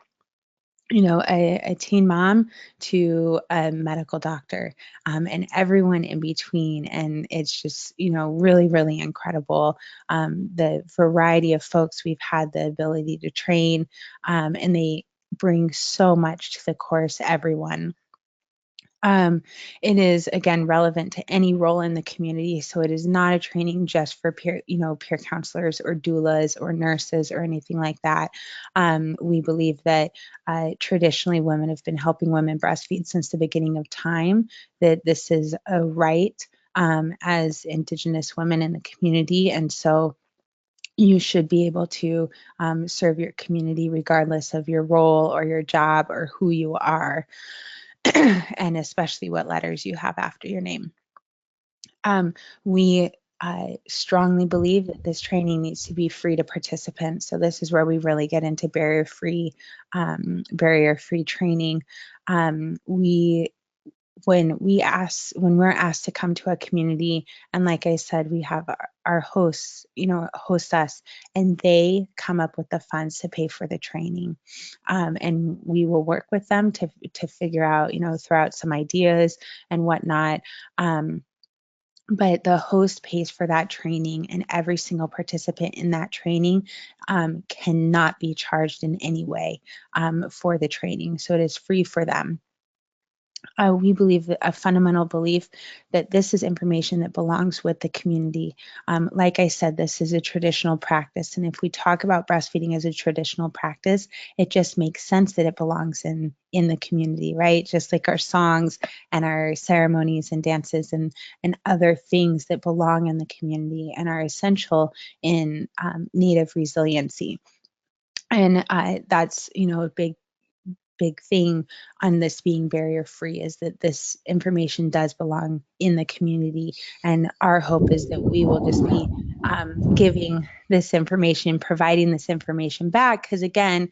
a teen mom to a medical doctor, and everyone in between. And it's just, really, really incredible. The variety of folks we've had the ability to train, and they bring so much to the course, everyone. It is, again, relevant to any role in the community. So it is not a training just for peer counselors or doulas or nurses or anything like that. We believe that traditionally women have been helping women breastfeed since the beginning of time, that this is a right as Indigenous women in the community. And so you should be able to serve your community regardless of your role or your job or who you are, and especially what letters you have after your name. We strongly believe that this training needs to be free to participants. So this is where we really get into barrier-free training. When we're asked to come to a community, and like I said, we have our hosts, host us, and they come up with the funds to pay for the training. And we will work with them to figure out, throw out some ideas and whatnot. But the host pays for that training, and every single participant in that training cannot be charged in any way for the training. So it is free for them. We believe a fundamental belief that this is information that belongs with the community. Like I said, this is a traditional practice. And if we talk about breastfeeding as a traditional practice, it just makes sense that it belongs in the community, right? Just like our songs and our ceremonies and dances and other things that belong in the community and are essential in Native resiliency. And that's, a big thing on this being barrier free, is that this information does belong in the community. And our hope is that we will just be giving this information, providing this information back, because again,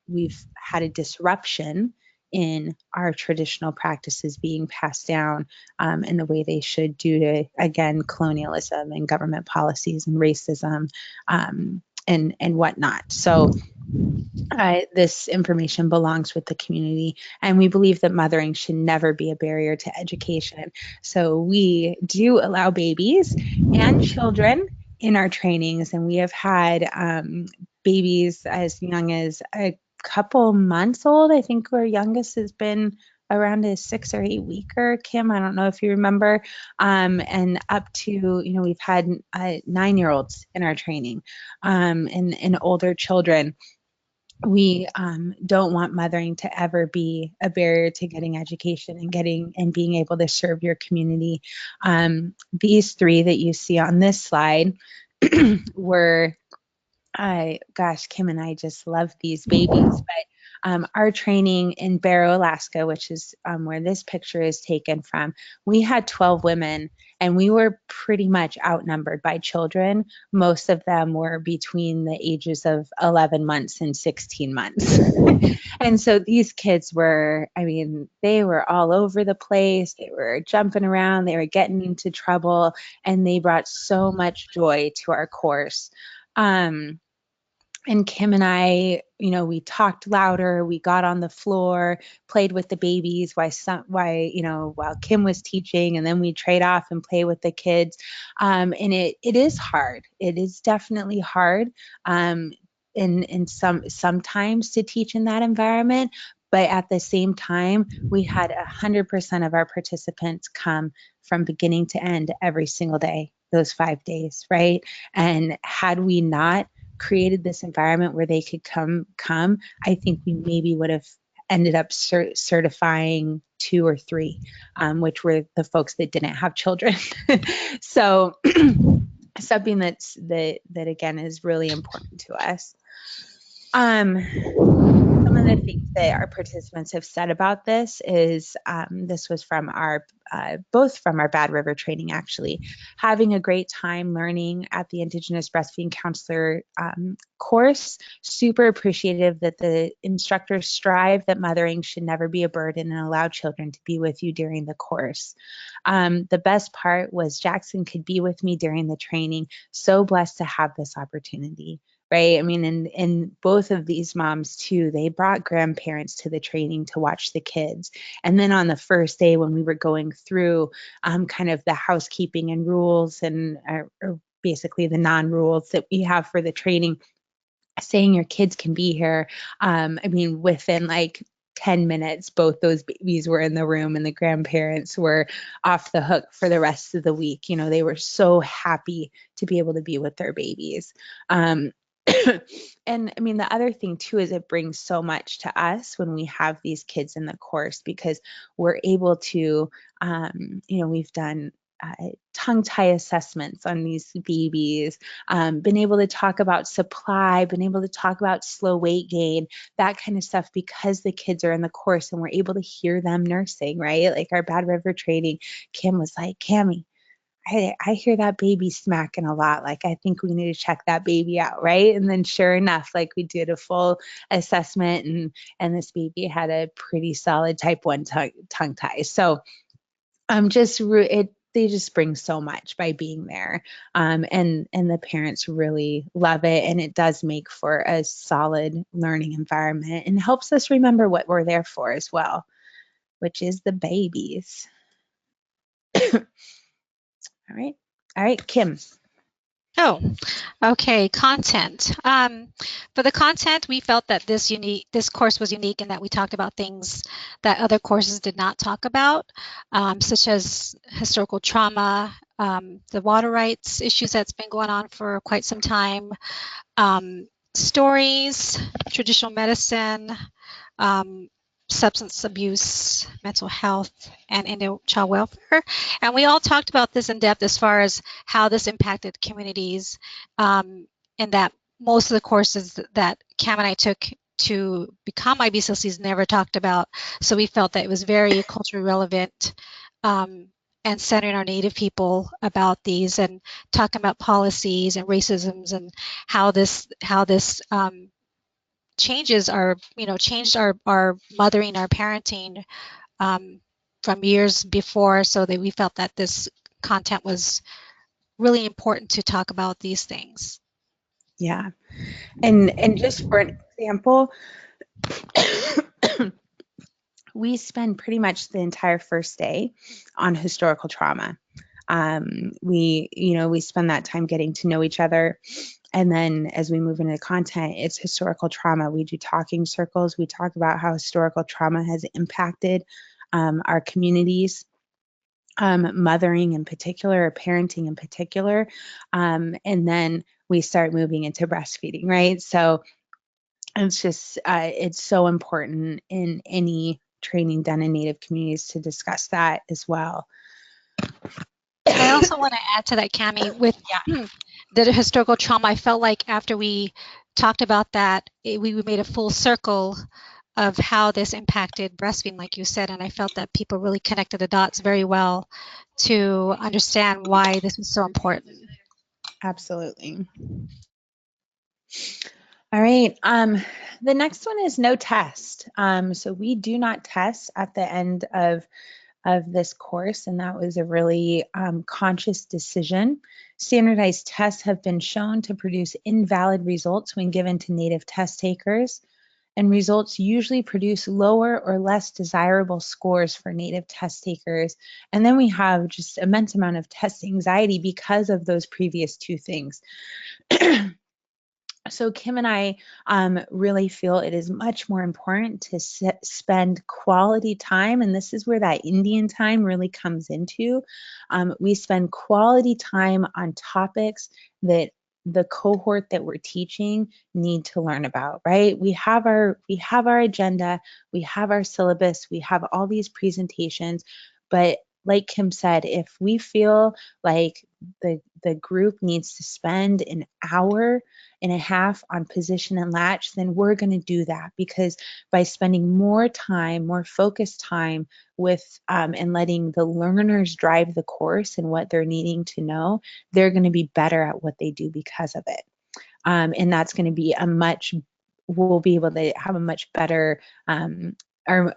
we've had a disruption in our traditional practices being passed down in the way they should, due to, again, colonialism and government policies and racism and whatnot. So this information belongs with the community, and we believe that mothering should never be a barrier to education. So we do allow babies and children in our trainings, and we have had babies as young as a couple months old. I think our youngest has been around a 6 or 8 weeker, Kim, I don't know if you remember, and up to, we've had 9-year-olds in our training, and older children. We don't want mothering to ever be a barrier to getting education and being able to serve your community. These 3 that you see on this slide were, Kim and I just love these babies, but our training in Barrow, Alaska, which is where this picture is taken from, we had 12 women, and we were pretty much outnumbered by children. Most of them were between the ages of 11 months and 16 months. And so these kids were, they were all over the place. They were jumping around. They were getting into trouble, and they brought so much joy to our course. And Kim and I, we talked louder, we got on the floor, played with the babies while Kim was teaching, and then we trade off and play with the kids. And it is hard. It is definitely hard. In sometimes to teach in that environment. But at the same time, we had 100% of our participants come from beginning to end every single day, those 5 days, right? And had we not created this environment where they could come, I think we maybe would have ended up certifying 2 or 3, which were the folks that didn't have children. So something that again is really important to us. Some of the things that our participants have said about this is, this was from both from our Bad River training, actually, having a great time learning at the Indigenous Breastfeeding Counselor course. Super appreciative that the instructors strive that mothering should never be a burden and allow children to be with you during the course. The best part was Jackson could be with me during the training. So blessed to have this opportunity. Right. And both of these moms too, they brought grandparents to the training to watch the kids. And then on the first day, when we were going through kind of the housekeeping and rules and or basically the non-rules that we have for the training, saying your kids can be here. Within like 10 minutes, both those babies were in the room, and the grandparents were off the hook for the rest of the week. They were so happy to be able to be with their babies. And the other thing too is it brings so much to us when we have these kids in the course, because we're able to, we've done tongue tie assessments on these babies, been able to talk about supply, been able to talk about slow weight gain, that kind of stuff, because the kids are in the course and we're able to hear them nursing, right? Like our Bad River training, Kim was like, Cammie, I hear that baby smacking a lot. Like, I think we need to check that baby out, right? And then sure enough, like we did a full assessment and this baby had a pretty solid type 1 tongue tie. So they just bring so much by being there. And the parents really love it. And it does make for a solid learning environment and helps us remember what we're there for as well, which is the babies. All right, Kim. Oh, okay. Content. For the content, we felt that this course was unique in that we talked about things that other courses did not talk about, such as historical trauma, the water rights issues that's been going on for quite some time, stories, traditional medicine, substance abuse, mental health, and child welfare. And we all talked about this in depth as far as how this impacted communities, and that most of the courses that Cam and I took to become IBCLCs never talked about. So we felt that it was very culturally relevant, and centering our Native people about these and talking about policies and racisms and how this changed our mothering, our parenting, from years before, so that we felt that this content was really important to talk about these things. Yeah. And just for an example, we spend pretty much the entire first day on historical trauma. We spend that time getting to know each other. And then as we move into the content, it's historical trauma. We do talking circles. We talk about how historical trauma has impacted our communities, mothering in particular, or parenting in particular. And then we start moving into breastfeeding, right? So it's just, it's so important in any training done in Native communities to discuss that as well. I also want to add to that, Cammie, with the historical trauma. I felt like after we talked about that, we made a full circle of how this impacted breastfeeding, like you said, and I felt that people really connected the dots very well to understand why this was so important. Absolutely. All right. The next one is no test. So we do not test at the end of this course, and that was a really conscious decision. Standardized tests have been shown to produce invalid results when given to Native test takers, and results usually produce lower or less desirable scores for Native test takers. And then we have just immense amount of test anxiety because of those previous two things. So Kim and I really feel it is much more important to spend quality time, and this is where that Indian time really comes into. We spend quality time on topics that the cohort that we're teaching need to learn about, right? We have our agenda, we have our syllabus, we have all these presentations, but like Kim said, if we feel like the group needs to spend an hour and a half on position and latch, then we're going to do that, because by spending more time, more focused time with and letting the learners drive the course and what they're needing to know, they're going to be better at what they do because of it. And that's going to be we'll be able to have a much better or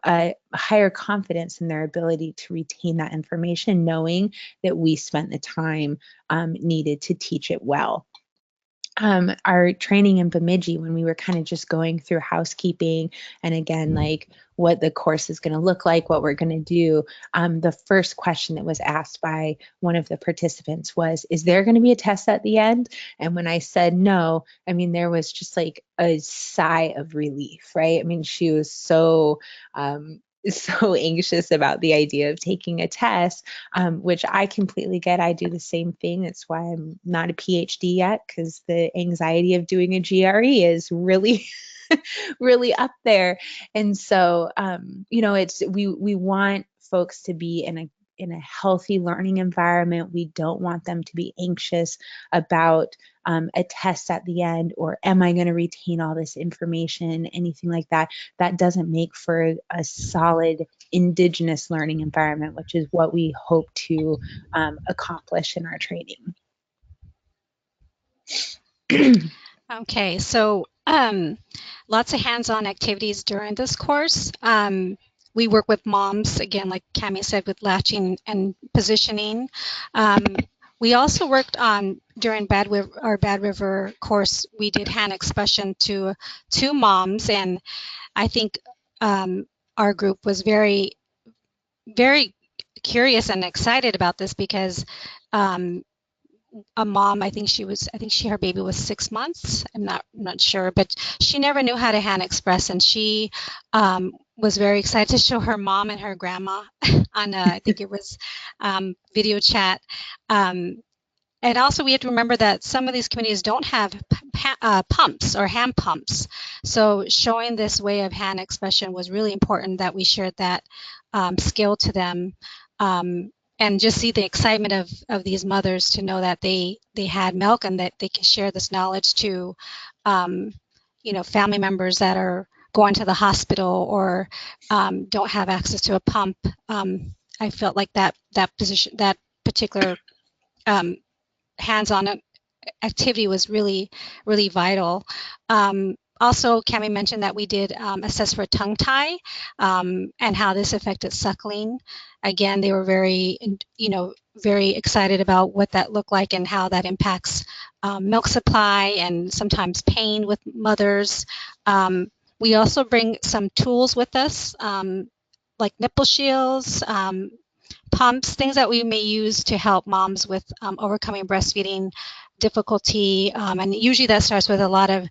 higher confidence in their ability to retain that information, knowing that we spent the time needed to teach it well. Our training in Bemidji, when we were kind of just going through housekeeping and again, like what the course is going to look like, what we're going to do, the first question that was asked by one of the participants was, is there going to be a test at the end? And when I said no, I mean, there was just like a sigh of relief, right? I mean, she was so anxious about the idea of taking a test, which I completely get. I do the same thing. That's why I'm not a PhD yet, because the anxiety of doing a GRE is really, really up there. And so, we want folks to be in in a healthy learning environment. We don't want them to be anxious about a test at the end, or am I going to retain all this information, anything like that. That doesn't make for a solid Indigenous learning environment, which is what we hope to accomplish in our training. Okay, so lots of hands-on activities during this course. We work with moms, again, like Cami said, with latching and positioning. We also worked on, during our Bad River course, we did hand expression to moms, and I think our group was very, very curious and excited about this because a mom, I think her baby was 6 months. I'm not sure, but she never knew how to hand express, and she was very excited to show her mom and her grandma on I think it was video chat. And also, we have to remember that some of these communities don't have pumps or hand pumps. So showing this way of hand expression was really important, that we shared that skill to them. And just see the excitement of these mothers to know that they had milk and that they can share this knowledge to, family members that are going to the hospital or don't have access to a pump. I felt like that particular hands-on activity was really, really vital. Also, Cami mentioned that we did assess for tongue tie and how this affected suckling. Again, they were very, very excited about what that looked like and how that impacts milk supply and sometimes pain with mothers. We also bring some tools with us, like nipple shields, pumps, things that we may use to help moms with overcoming breastfeeding difficulty. And usually that starts with a lot of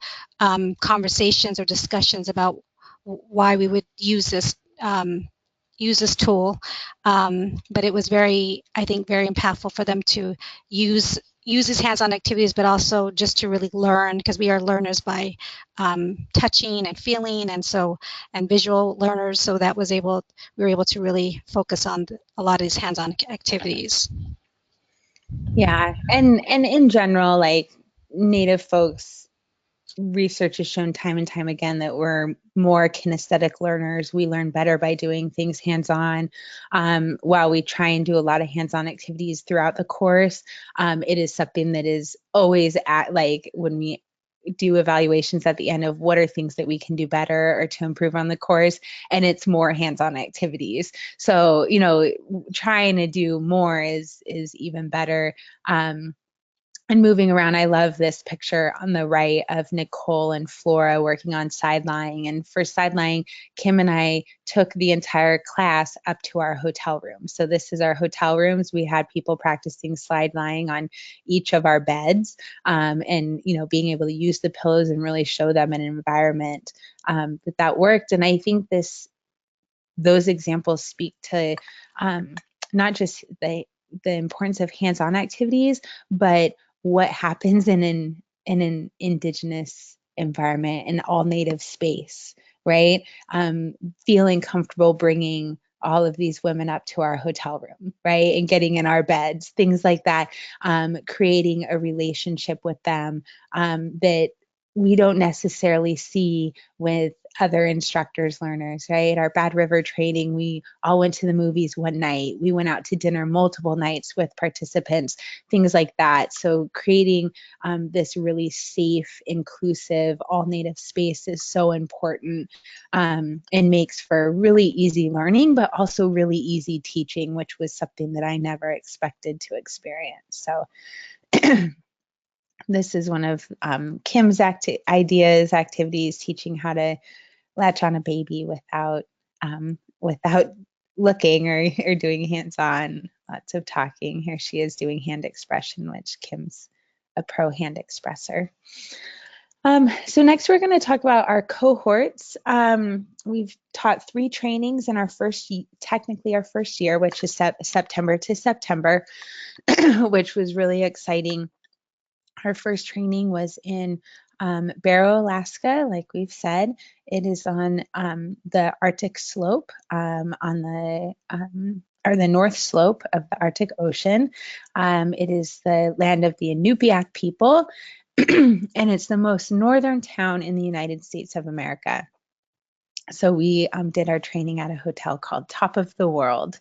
conversations or discussions about why we would use this tool. But it was I think very impactful for them to use these hands-on activities, but also just to really learn, because we are learners by touching and feeling, and visual learners. So we were able to really focus on a lot of these hands-on activities. Yeah, and in general, like Native folks, research has shown time and time again that we're more kinesthetic learners. We learn better by doing things hands-on. While we try and do a lot of hands-on activities throughout the course, it is something that is always like when we do evaluations at the end of what are things that we can do better or to improve on the course, and it's more hands-on activities. So, trying to do more is even better. And moving around, I love this picture on the right of Nicole and Flora working on side lying. And for side lying, Kim and I took the entire class up to our hotel room. So this is our hotel rooms. We had people practicing side lying on each of our beds, and being able to use the pillows and really show them an environment that worked. And I think those examples speak to not just the importance of hands-on activities, but what happens in an Indigenous environment, an all Native space, right? Feeling comfortable bringing all of these women up to our hotel room, right? And getting in our beds, things like that, creating a relationship with them that we don't necessarily see with other instructors, learners, right? Our Bad River training, we all went to the movies one night. We went out to dinner multiple nights with participants, things like that. So creating this really safe, inclusive, all Native space is so important, and makes for really easy learning, but also really easy teaching, which was something that I never expected to experience. So this is one of Kim's activities, teaching how to latch on a baby without looking or doing hands-on. Lots of talking. Here she is doing hand expression, which Kim's a pro hand expresser. So next we're going to talk about our cohorts. We've taught 3 trainings in our first year, which is September to September, which was really exciting. Our first training was in Barrow, Alaska, like we've said. It is on the Arctic slope on the or the North Slope of the Arctic Ocean. It is the land of the Inupiaq people, and it's the most northern town in the United States of America. So we did our training at a hotel called Top of the World.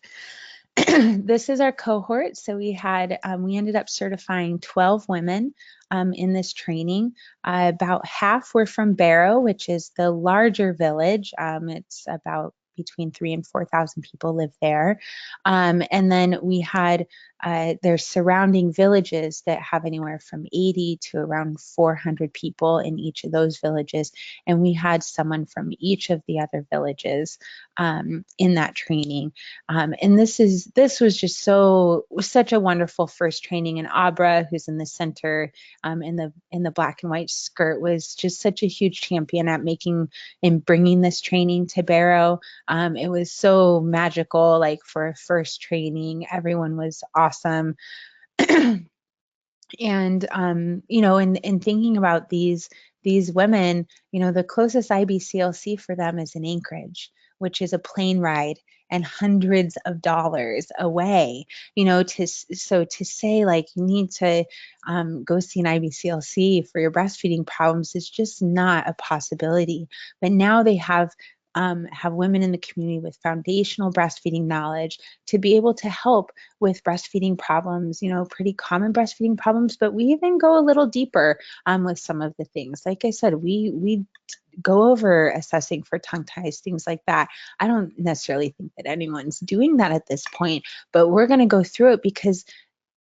This is our cohort. So we ended up certifying 12 women in this training. About half were from Barrow, which is the larger village. It's about between 3,000 and 4,000 people live there. And then we had there's surrounding villages that have anywhere from 80 to around 400 people in each of those villages. And we had someone from each of the other villages in that training. And this was just such a wonderful first training. And Abra, who's in the center in the black and white skirt, was just such a huge champion at making and bringing this training to Barrow. It was so magical, like for a first training. Everyone was awesome. And in thinking about these women, the closest IBCLC for them is in Anchorage, which is a plane ride and hundreds of dollars away. To say like you need to go see an IBCLC for your breastfeeding problems is just not a possibility. But now they have women in the community with foundational breastfeeding knowledge to be able to help with breastfeeding problems, pretty common breastfeeding problems, but we even go a little deeper with some of the things. Like I said, we go over assessing for tongue ties, things like that. I don't necessarily think that anyone's doing that at this point, but we're going to go through it because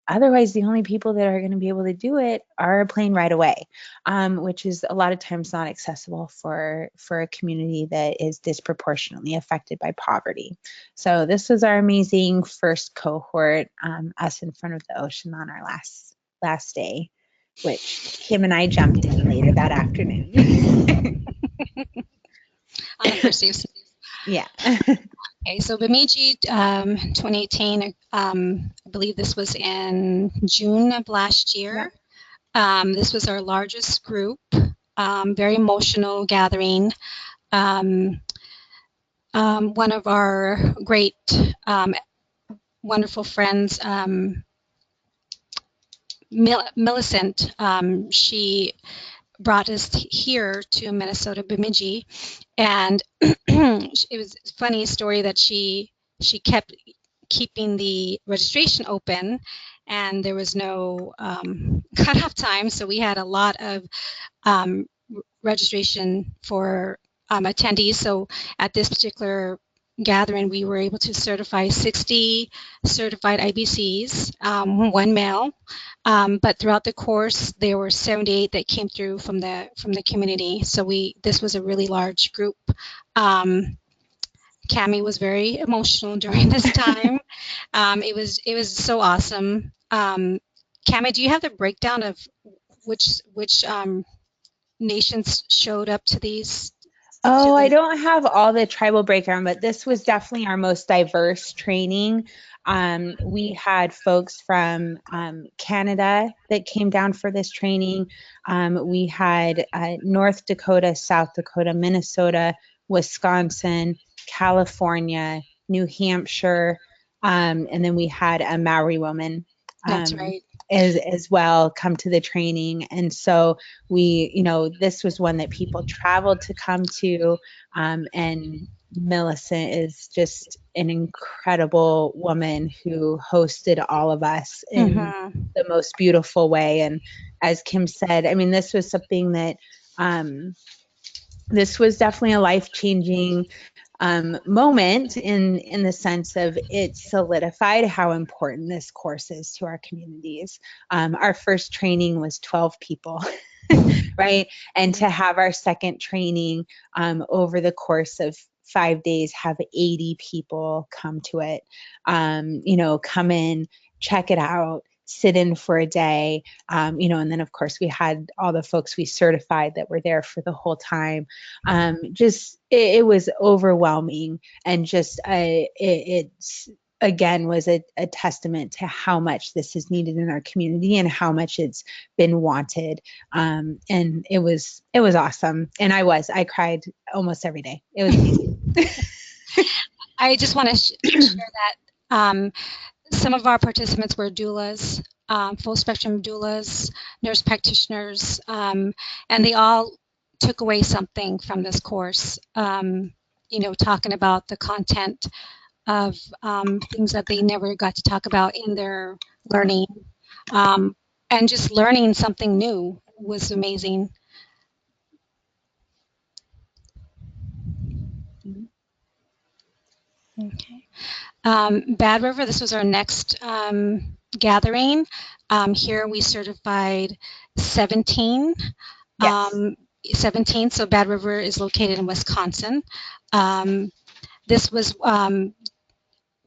otherwise, the only people that are going to be able to do it are a plane ride away, which is a lot of times not accessible for a community that is disproportionately affected by poverty. So this was our amazing first cohort, us in front of the ocean on our last day, which Kim and I jumped in later that afternoon. On the first day. Yeah. Okay, so Bemidji 2018, I believe this was in June of last year. Yeah. This was our largest group, very emotional gathering. One of our great, wonderful friends, Millicent, she brought us here to Minnesota, Bemidji, and it was a funny story that she kept keeping the registration open, and there was no cutoff time, so we had a lot of registration for attendees. So at this particular gathering, we were able to certify 60 certified IBCs, one male. But throughout the course, there were 78 that came through from the community. So this was a really large group. Cami was very emotional during this time. It was so awesome. Cami, do you have the breakdown of which nations showed up to these? Oh, I don't have all the tribal breakdown, but this was definitely our most diverse training. We had folks from Canada that came down for this training. We had North Dakota, South Dakota, Minnesota, Wisconsin, California, New Hampshire, and then we had a Maori woman. That's right. As well come to the training. And so this was one that people traveled to come to. And Millicent is just an incredible woman who hosted all of us in the most beautiful way. And as Kim said, I mean, this was something that this was definitely a life-changing moment in the sense of it solidified how important this course is to our communities. Our first training was 12 people, right? And to have our second training over the course of 5 days, have 80 people come to it, come in, check it out, sit in for a day, and then of course we had all the folks we certified that were there for the whole time. It was overwhelming, and just it again was a testament to how much this is needed in our community and how much it's been wanted. And it was awesome. And I cried almost every day. It was amazing. I just want to share that Some of our participants were doulas, full spectrum doulas, nurse practitioners, and they all took away something from this course. Talking about the content of things that they never got to talk about in their learning, and just learning something new was amazing. Okay. Bad River, this was our next gathering. Here we certified 17. Yes. 17, so Bad River is located in Wisconsin. This was when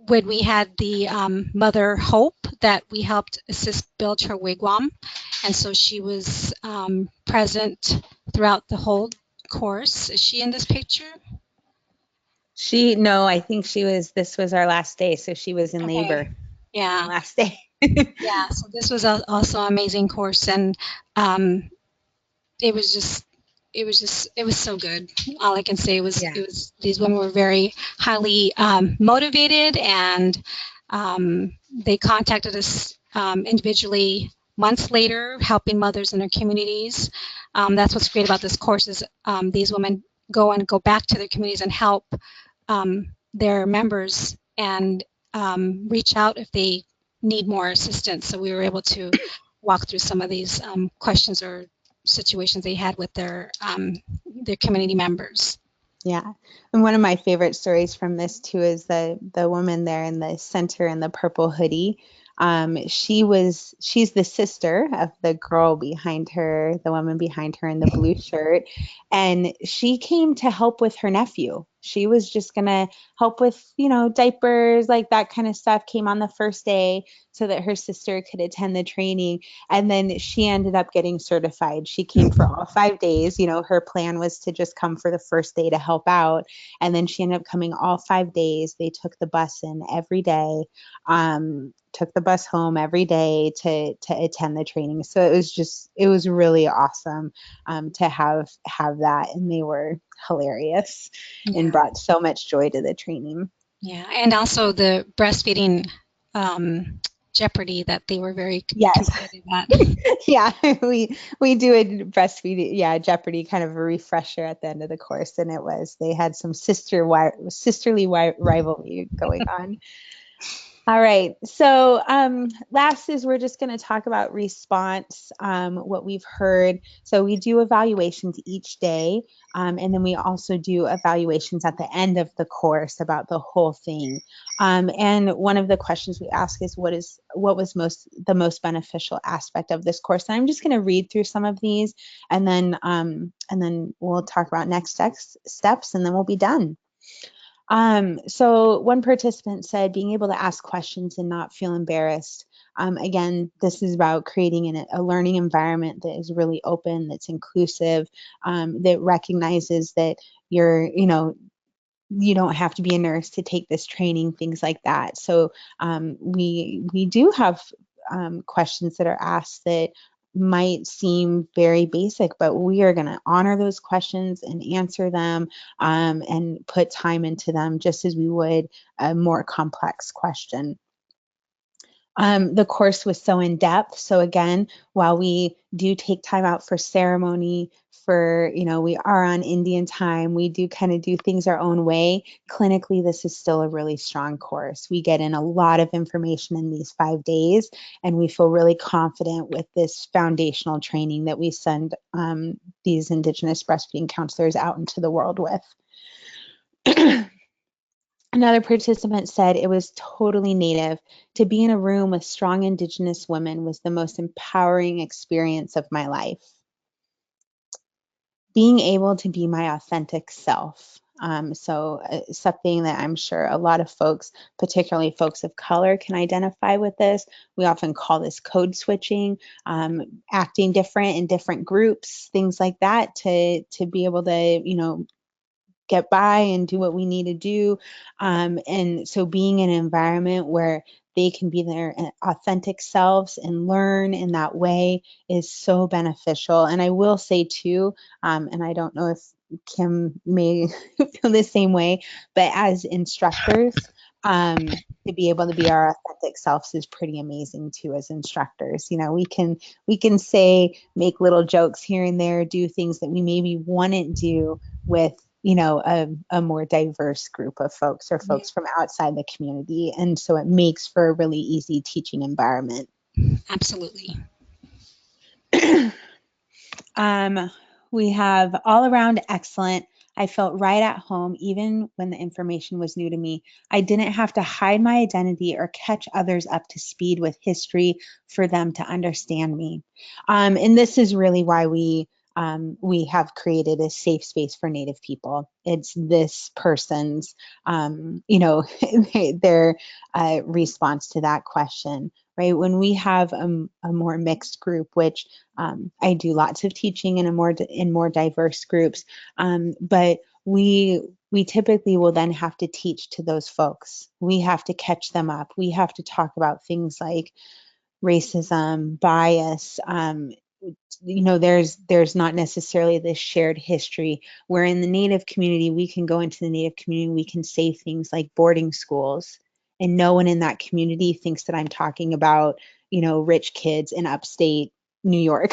we had the Mother Hope that we helped assist build her wigwam. And so she was present throughout the whole course. Is she in this picture? No, I think this was our last day, so she was in labor. Yeah. Last day. Yeah, so this was also an amazing course, and it was so good. All I can say was these women were very highly motivated, and they contacted us individually months later, helping mothers in their communities. That's what's great about this course is these women go back to their communities and help their members and reach out if they need more assistance. So we were able to walk through some of these questions or situations they had with their community members. Yeah, and one of my favorite stories from this too is the woman there in the center in the purple hoodie. She's the sister of the girl behind her, the woman behind her in the blue shirt, and she came to help with her nephew. She was just gonna help with, diapers, like that kind of stuff, came on the first day so that her sister could attend the training. And then she ended up getting certified. She came for all 5 days. Her plan was to just come for the first day to help out. And then she ended up coming all 5 days. They took the bus in every day, took the bus home every day to attend the training. So it was really awesome to have that. And they were hilarious and brought so much joy to the training. Yeah, and also the breastfeeding Jeopardy that they were very competitive at. Yeah, we do a breastfeeding, Jeopardy, kind of a refresher at the end of the course, and they had some sisterly rivalry going on. All right, so last is we're just going to talk about response, what we've heard. So we do evaluations each day, and then we also do evaluations at the end of the course about the whole thing. And one of the questions we ask is what was the most beneficial aspect of this course? And I'm just going to read through some of these, and then we'll talk about next steps, and then we'll be done. So one participant said being able to ask questions and not feel embarrassed. Again, this is about creating a learning environment that is really open, that's inclusive, that recognizes that you don't have to be a nurse to take this training, things like that. So we do have questions that are asked that might seem very basic, but we are going to honor those questions and answer them and put time into them just as we would a more complex question. The course was so in depth. So again, while we do take time out for ceremony, we are on Indian time, we do kind of do things our own way. Clinically, this is still a really strong course. We get in a lot of information in these 5 days, and we feel really confident with this foundational training that we send these Indigenous breastfeeding counselors out into the world with. Another participant said it was totally native. To be in a room with strong Indigenous women was the most empowering experience of my life. Being able to be my authentic self. Something that I'm sure a lot of folks, particularly folks of color, can identify with this. We often call this code switching, acting different in different groups, things like that, to be able to, get by and do what we need to do. And so being in an environment where they can be their authentic selves and learn in that way is so beneficial. And I will say too, and I don't know if Kim may feel the same way, but as instructors, to be able to be our authentic selves is pretty amazing too as instructors. You know, we can say, make little jokes here and there, do things that we maybe wouldn't do with, you know, a more diverse group of folks or folks from outside the community. And so it makes for a really easy teaching environment. Absolutely. We have all around excellent. I felt right at home, even when the information was new to me. I didn't have to hide my identity or catch others up to speed with history for them to understand me. And this is really why we have created a safe space for Native people. It's this person's, you know, their response to that question, right? When we have a more mixed group, which I do lots of teaching in more diverse groups, but we typically will then have to teach to those folks. We have to catch them up. We have to talk about things like racism, bias. You know, there's not necessarily this shared history where in the Native community, we can go into the Native community, we can say things like boarding schools, and no one in that community thinks that I'm talking about, you know, rich kids in upstate New York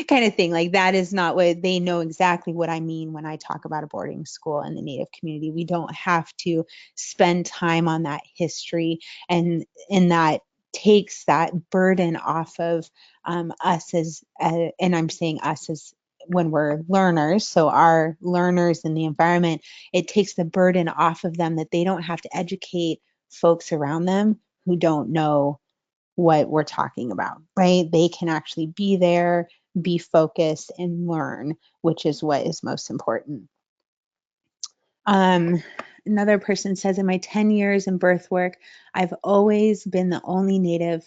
kind of thing. Like, that is not what they know. Exactly what I mean when I talk about a boarding school in the Native community. We don't have to spend time on that history, and that takes that burden off of us as, and I'm saying us as when we're learners, so our learners in the environment, it takes the burden off of them that they don't have to educate folks around them who don't know what we're talking about, right? They can actually be there, be focused, and learn, which is what is most important. Another person says, in my 10 years in birth work, I've always been the only native.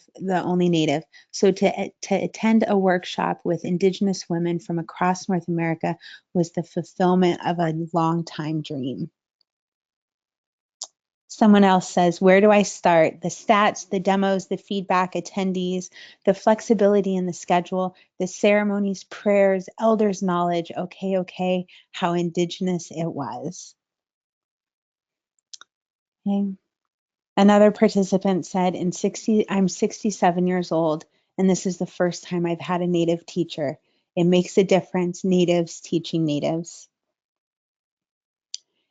So to attend a workshop with Indigenous women from across North America was the fulfillment of a long time dream. Someone else says, where do I start? The stats, the demos, the feedback, attendees, the flexibility in the schedule, the ceremonies, prayers, elders' knowledge. Okay, how Indigenous it was. Okay. Another participant said, I'm 67 years old, and this is the first time I've had a Native teacher. It makes a difference, Natives teaching Natives.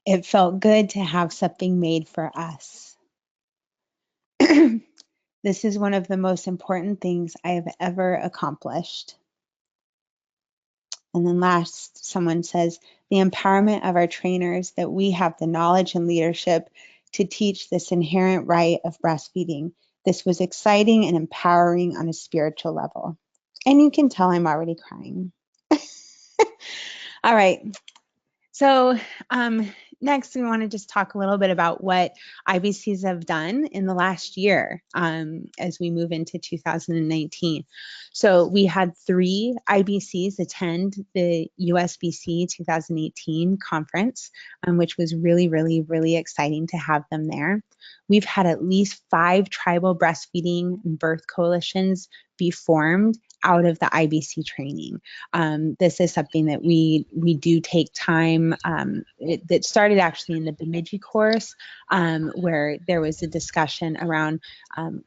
It felt good to have something made for us. This is one of the most important things I have ever accomplished. And then last, someone says, the empowerment of our trainers, that we have the knowledge and leadership to teach this inherent right of breastfeeding. This was exciting and empowering on a spiritual level. And you can tell I'm already crying. All right. So next, we want to just talk a little bit about what IBCs have done in the last year as we move into 2019. So we had 3 IBCs attend the USBC 2018 conference, which was really, really, really exciting to have them there. We've had at least 5 tribal breastfeeding and birth coalitions be formed out of the IBC training. This is something that we do take time. That started actually in the Bemidji course, where there was a discussion around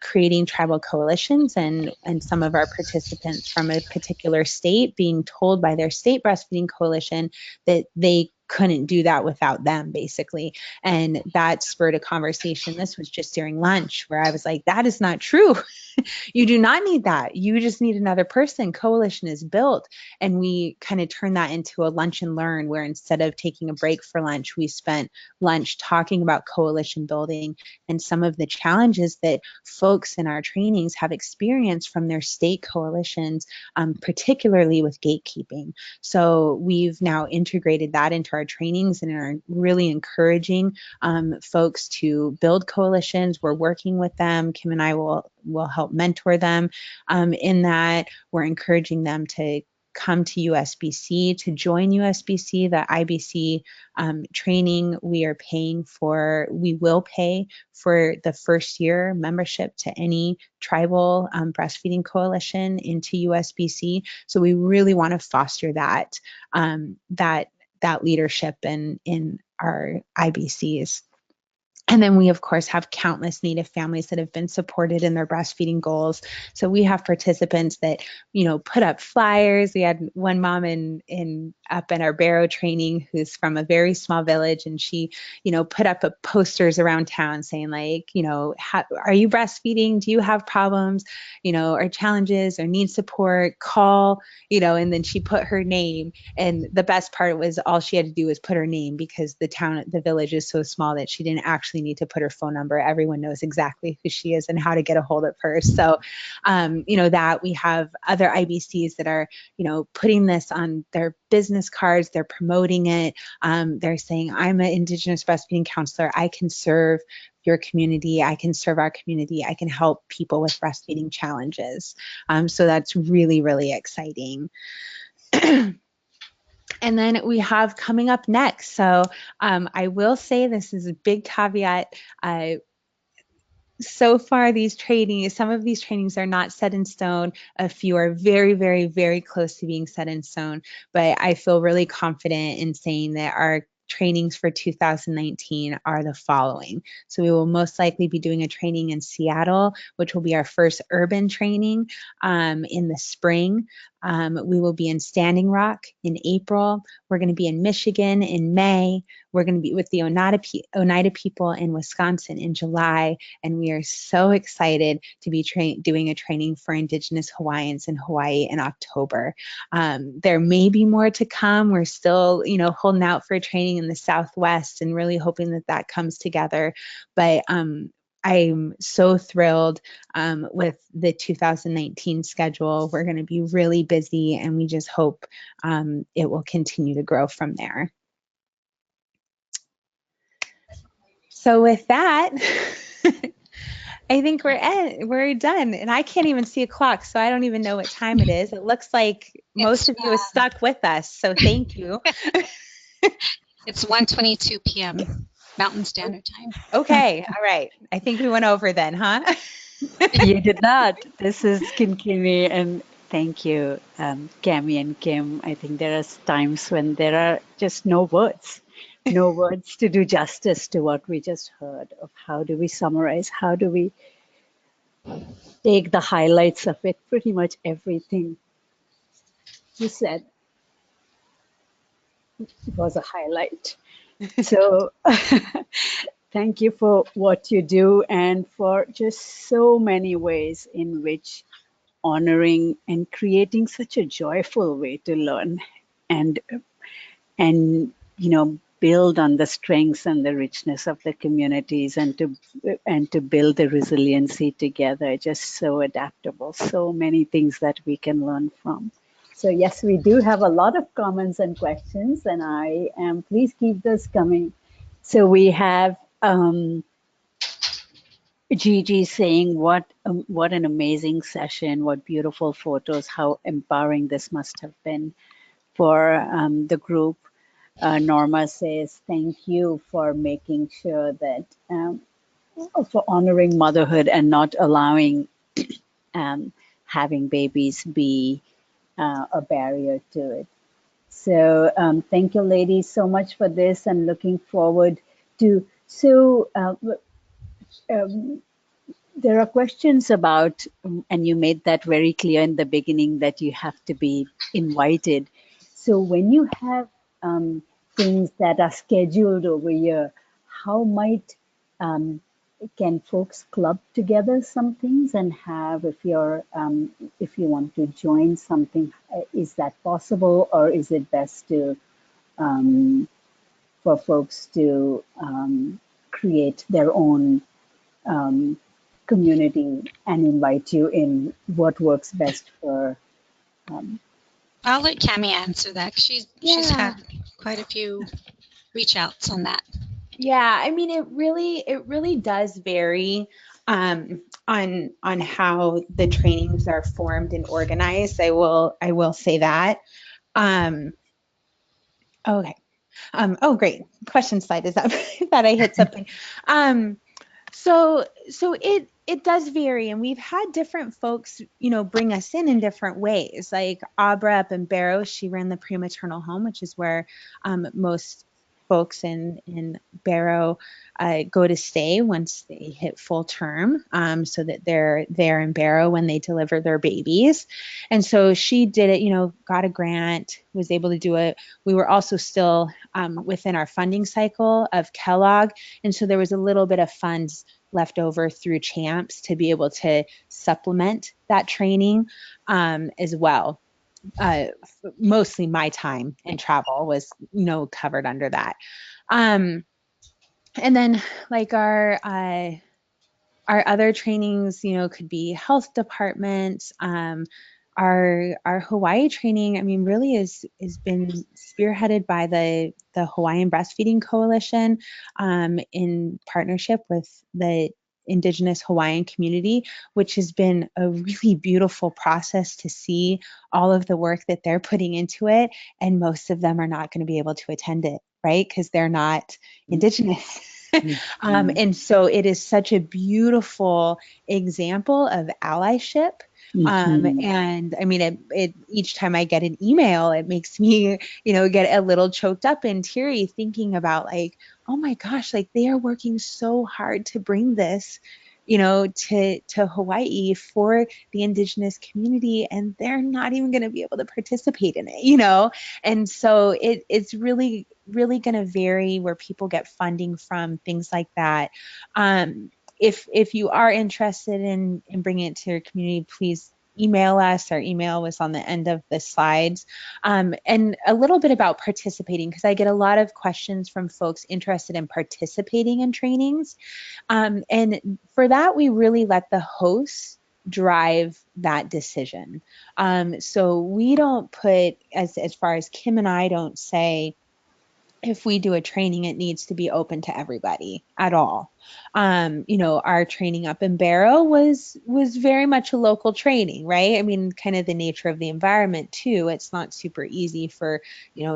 creating tribal coalitions, and some of our participants from a particular state being told by their state breastfeeding coalition that they couldn't do that without them, basically. And that spurred a conversation. This was just during lunch, where I was like, that is not true. You do not need that. You just need another person. Coalition is built. And we kind of turned that into a lunch and learn, where instead of taking a break for lunch, we spent lunch talking about coalition building and some of the challenges that folks in our trainings have experienced from their state coalitions, particularly with gatekeeping. So we've now integrated that into our trainings and are really encouraging folks to build coalitions. We're working with them. Kim and I will help mentor them in that. We're encouraging them to come to USBC, to join USBC, the IBC training. We will pay for the first year membership to any tribal breastfeeding coalition into USBC. So we really want to foster that leadership in our IBCs. And then we, of course, have countless Native families that have been supported in their breastfeeding goals. So we have participants that, put up flyers. We had one mom up in our Barrow training who's from a very small village, and she, put up posters around town saying like, are you breastfeeding? Do you have problems, or challenges or need support? Call, and then she put her name. And the best part was all she had to do was put her name, because the village is so small that she didn't actually need to put her phone number. Everyone knows exactly who she is and how to get a hold of her. So, that we have other IBCs that are, putting this on their business cards, they're promoting it. They're saying, I'm an Indigenous breastfeeding counselor. I can serve your community. I can serve our community. I can help people with breastfeeding challenges. So that's really, really exciting. And then we have coming up next. So I will say this is a big caveat. So far, some of these trainings are not set in stone. A few are very, very, very close to being set in stone. But I feel really confident in saying that our trainings for 2019 are the following. So we will most likely be doing a training in Seattle, which will be our first urban training in the spring. We will be in Standing Rock in April. We're going to be in Michigan in May. We're going to be with the Oneida people in Wisconsin in July. And we are so excited to be doing a training for Indigenous Hawaiians in Hawaii in October. There may be more to come. We're still, holding out for a training in the Southwest and really hoping that comes together. But I'm so thrilled with the 2019 schedule. We're going to be really busy, and we just hope it will continue to grow from there. So with that, I think we're done. And I can't even see a clock, so I don't even know what time it is. It looks like most of you are stuck with us, so thank you. It's 1:22 p.m. Mountain Standard Time. Okay, all right. I think we went over then, huh? You did not. This is Kinkini, and thank you, Cami and Kim. I think there are times when there are just no words to do justice to what we just heard of how do we summarize, how do we take the highlights of it. Pretty much everything you said was a highlight. So thank you for what you do and for just so many ways in which honoring and creating such a joyful way to learn and build on the strengths and the richness of the communities and to build the resiliency together. Just so adaptable, so many things that we can learn from. So yes, we do have a lot of comments and questions, and I am, please keep those coming. So we have Gigi saying, what an amazing session, what beautiful photos, how empowering this must have been for the group. Norma says, thank you for making sure that, for honoring motherhood and not allowing having babies be a barrier to it. So thank you, ladies, so much for this, and looking forward to, there are questions about, and you made that very clear in the beginning, that you have to be invited. So when you have things that are scheduled over here, how might, can folks club together some things and have, if you want to join something, is that possible, or is it best to, for folks to create their own community and invite you in? What works best for? I'll let Cami answer that. She's had quite a few reach outs on that. Yeah, I mean, it really does vary on how the trainings are formed and organized. I will say that. Okay. Oh, great. Question slide is up. I thought I hit something. So it does vary, and we've had different folks, bring us in different ways. Like Abra up in Barrow, she ran the prematernal home, which is where most folks in Barrow go to stay once they hit full term, so that they're there in Barrow when they deliver their babies. And so she did it, got a grant, was able to do it. We were also still within our funding cycle of Kellogg. And so there was a little bit of funds left over through CHAMPS to be able to supplement that training as well. Mostly my time and travel was, covered under that. And then like our other trainings, could be health departments. Our Hawaii training, I mean, really is been spearheaded by the Hawaiian Breastfeeding Coalition in partnership with the Indigenous Hawaiian community, which has been a really beautiful process to see all of the work that they're putting into it. And most of them are not going to be able to attend it, right? Because they're not Indigenous. And so it is such a beautiful example of allyship. And I mean, each time I get an email, it makes me, get a little choked up and teary thinking about like, oh my gosh, like they are working so hard to bring this, to Hawaii for the Indigenous community, and they're not even going to be able to participate in it, And so it's really, really going to vary where people get funding from, things like that. If you are interested in bringing it to your community, please email us. Our email was on the end of the slides. And a little bit about participating, because I get a lot of questions from folks interested in participating in trainings. And for that, we really let the hosts drive that decision. So we don't put, as far as Kim and I don't say, if we do a training, it needs to be open to everybody at all. Our training up in Barrow was very much a local training, right? I mean, kind of the nature of the environment too. It's not super easy for,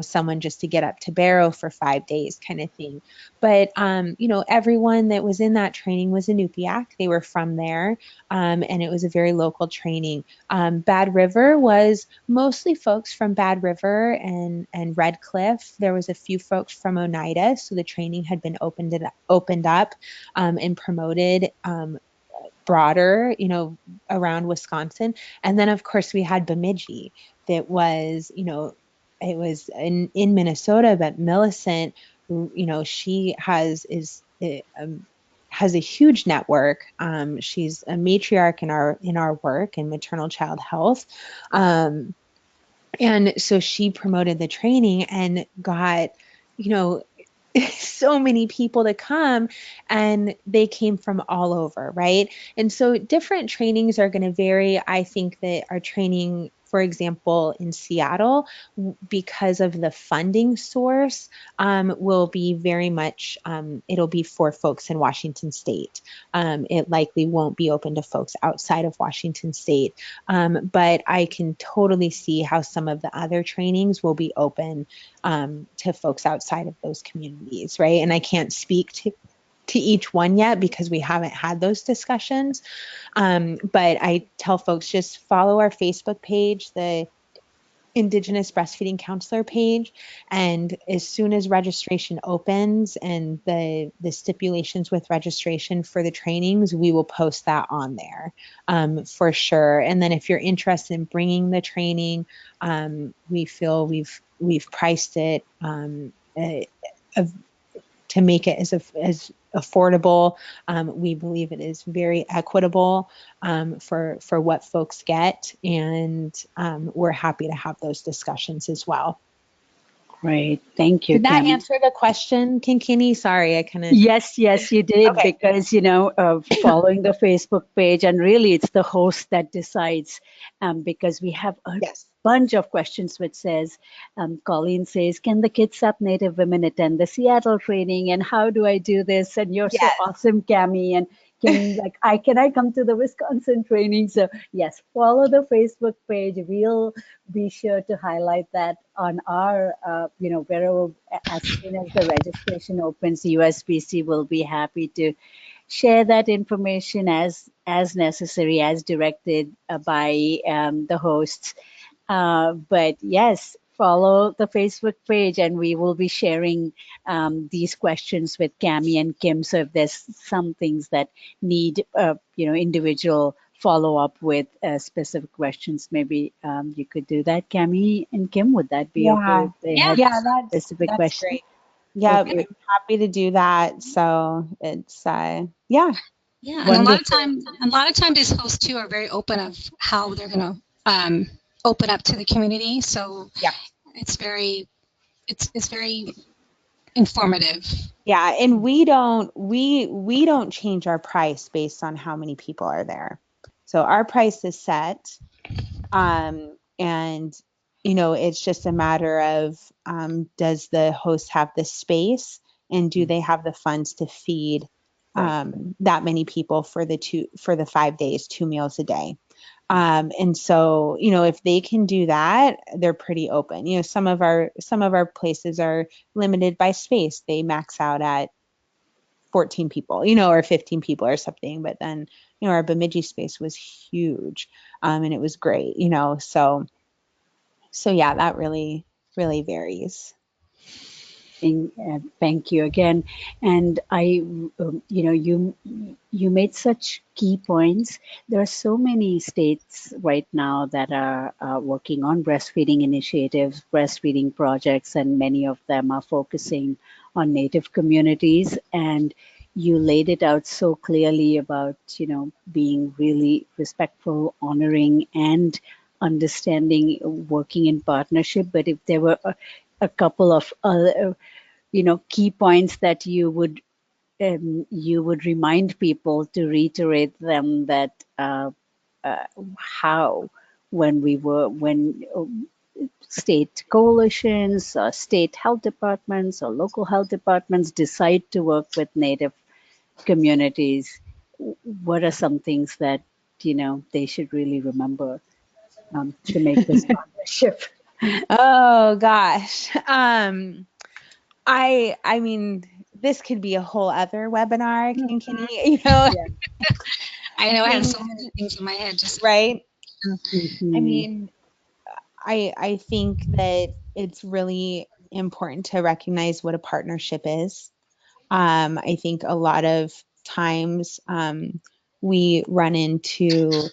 someone just to get up to Barrow for 5 days kind of thing. But, everyone that was in that training was Inupiaq. They were from there. And it was a very local training. Bad River was mostly folks from Bad River and Red Cliff. There was a few folks from Oneida. So the training had been opened up and promoted broader, around Wisconsin. And then of course we had Bemidji that was, it was in Minnesota, but Millicent, she has a huge network. She's a matriarch in our work in maternal child health. And so she promoted the training and got, so many people to come, and they came from all over, right? And so different trainings are going to vary. I think that our training, for example, in Seattle, because of the funding source, will be very much, it'll be for folks in Washington State. It likely won't be open to folks outside of Washington State. But I can totally see how some of the other trainings will be open to folks outside of those communities, right? And I can't speak to each one yet because we haven't had those discussions. But I tell folks, just follow our Facebook page, the Indigenous Breastfeeding Counselor page, and as soon as registration opens and the stipulations with registration for the trainings, we will post that on there for sure. And then if you're interested in bringing the training, we feel we've priced it to make it as affordable. We believe it is very equitable for what folks get, and we're happy to have those discussions as well. Great, thank you. Did that Kim. answer the question, Kinkini? Sorry, I kind of. Yes, you did. Okay. Because, following the Facebook page, and really it's the host that decides, because we have a bunch of questions which says, Colleen says, can the Kitsap Native women attend the Seattle training? And how do I do this? And you're so awesome, Cami. And can I come to the Wisconsin training? So yes, follow the Facebook page. We'll be sure to highlight that on our, wherever, as soon as the registration opens, USBC will be happy to share that information as necessary, as directed by the hosts. But yes, follow the Facebook page, and we will be sharing these questions with Cami and Kim. So if there's some things that need, individual follow up with specific questions, maybe you could do that, Cami and Kim. Would that be okay Yeah. if they Yeah. had Yeah, specific that's questions? great. Yeah, Okay, I'm happy to do that. So it's yeah. Yeah, and wonderful. a lot of times these hosts too are very open of how they're going to open up to the community. So Yeah. it's very informative. Yeah, and we don't change our price based on how many people are there. So our price is set, and it's just a matter of does the host have the space, and do they have the funds to feed Right. that many people for the 5 days, 2 meals a day. And so, if they can do that, they're pretty open. Some of our places are limited by space. They max out at 14 people, or 15 people or something. But then, our Bemidji space was huge, and it was great, so yeah, that really, really varies. Thank you again. And you made such key points. There are so many states right now that are working on breastfeeding initiatives, breastfeeding projects, and many of them are focusing on Native communities. And you laid it out so clearly about, being really respectful, honoring, and understanding, working in partnership. But if there were a couple of other key points that you would remind people to reiterate them, that how when state coalitions or state health departments or local health departments decide to work with Native communities, what are some things that they should really remember to make this partnership? Oh gosh. I mean, this could be a whole other webinar, Kinkini, Yeah. I know I I have mean, so many things in my head. Just right? I Mhm. mean, I think that it's really important to recognize what a partnership is. I think a lot of times we run into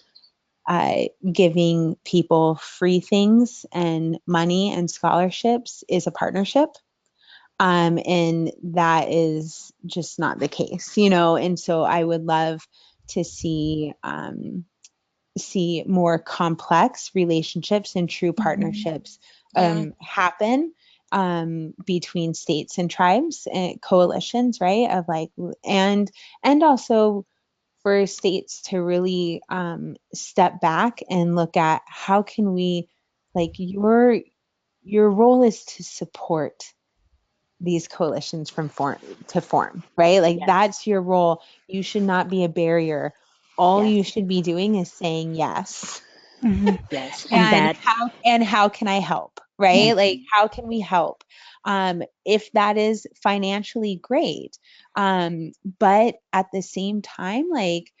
giving people free things, and money and scholarships is a partnership. And that is just not the case, and so I would love to see more complex relationships and true partnerships yeah, happen between states and tribes and coalitions, right? Of like, and also for states to really step back and look at how can we, like, your role is to support these coalitions from form, right? Like Yes. that's your role. You should not be a barrier. All Yes. you should be doing is saying yes. Yes. And And that. how can I help? Right? Like Mhm. how can we help? If that is financially great. But at the same time, like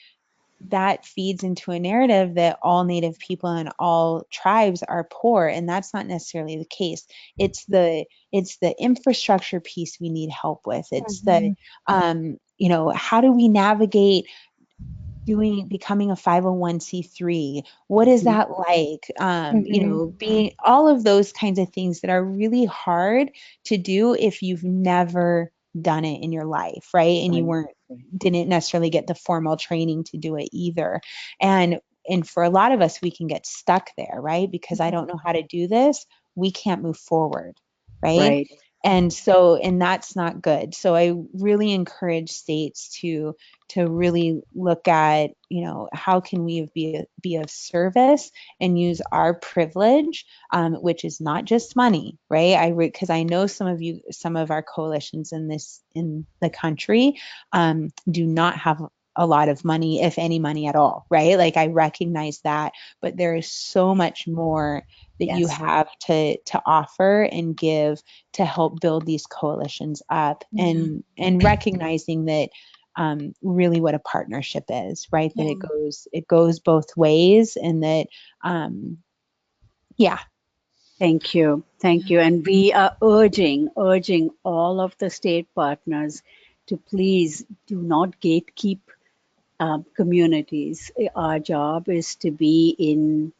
that feeds into a narrative that all Native people and all tribes are poor, and that's not necessarily the case. It's the infrastructure piece we need help with. It's the how do we navigate becoming a 501c3? What is that like? Being all of those kinds of things that are really hard to do if you've never done it in your life, right? And you Right. weren't Right. didn't necessarily get the formal training to do it either. And for a lot of us, we can get stuck there, right? Because I don't know how to do this, we can't move forward, right? Right. And that's not good. So I really encourage states to really look at, how can we be of service and use our privilege, which is not just money, right? Because I know some of our coalitions in the country do not have a lot of money, if any money at all, right? Like I recognize that, but there is so much more that you Yes. have to offer and give to help build these coalitions up, and recognizing that really what a partnership is, right? That it goes both ways, and that yeah. Thank you. Thank you. And we are urging all of the state partners to please do not gatekeep communities. Our job is to be in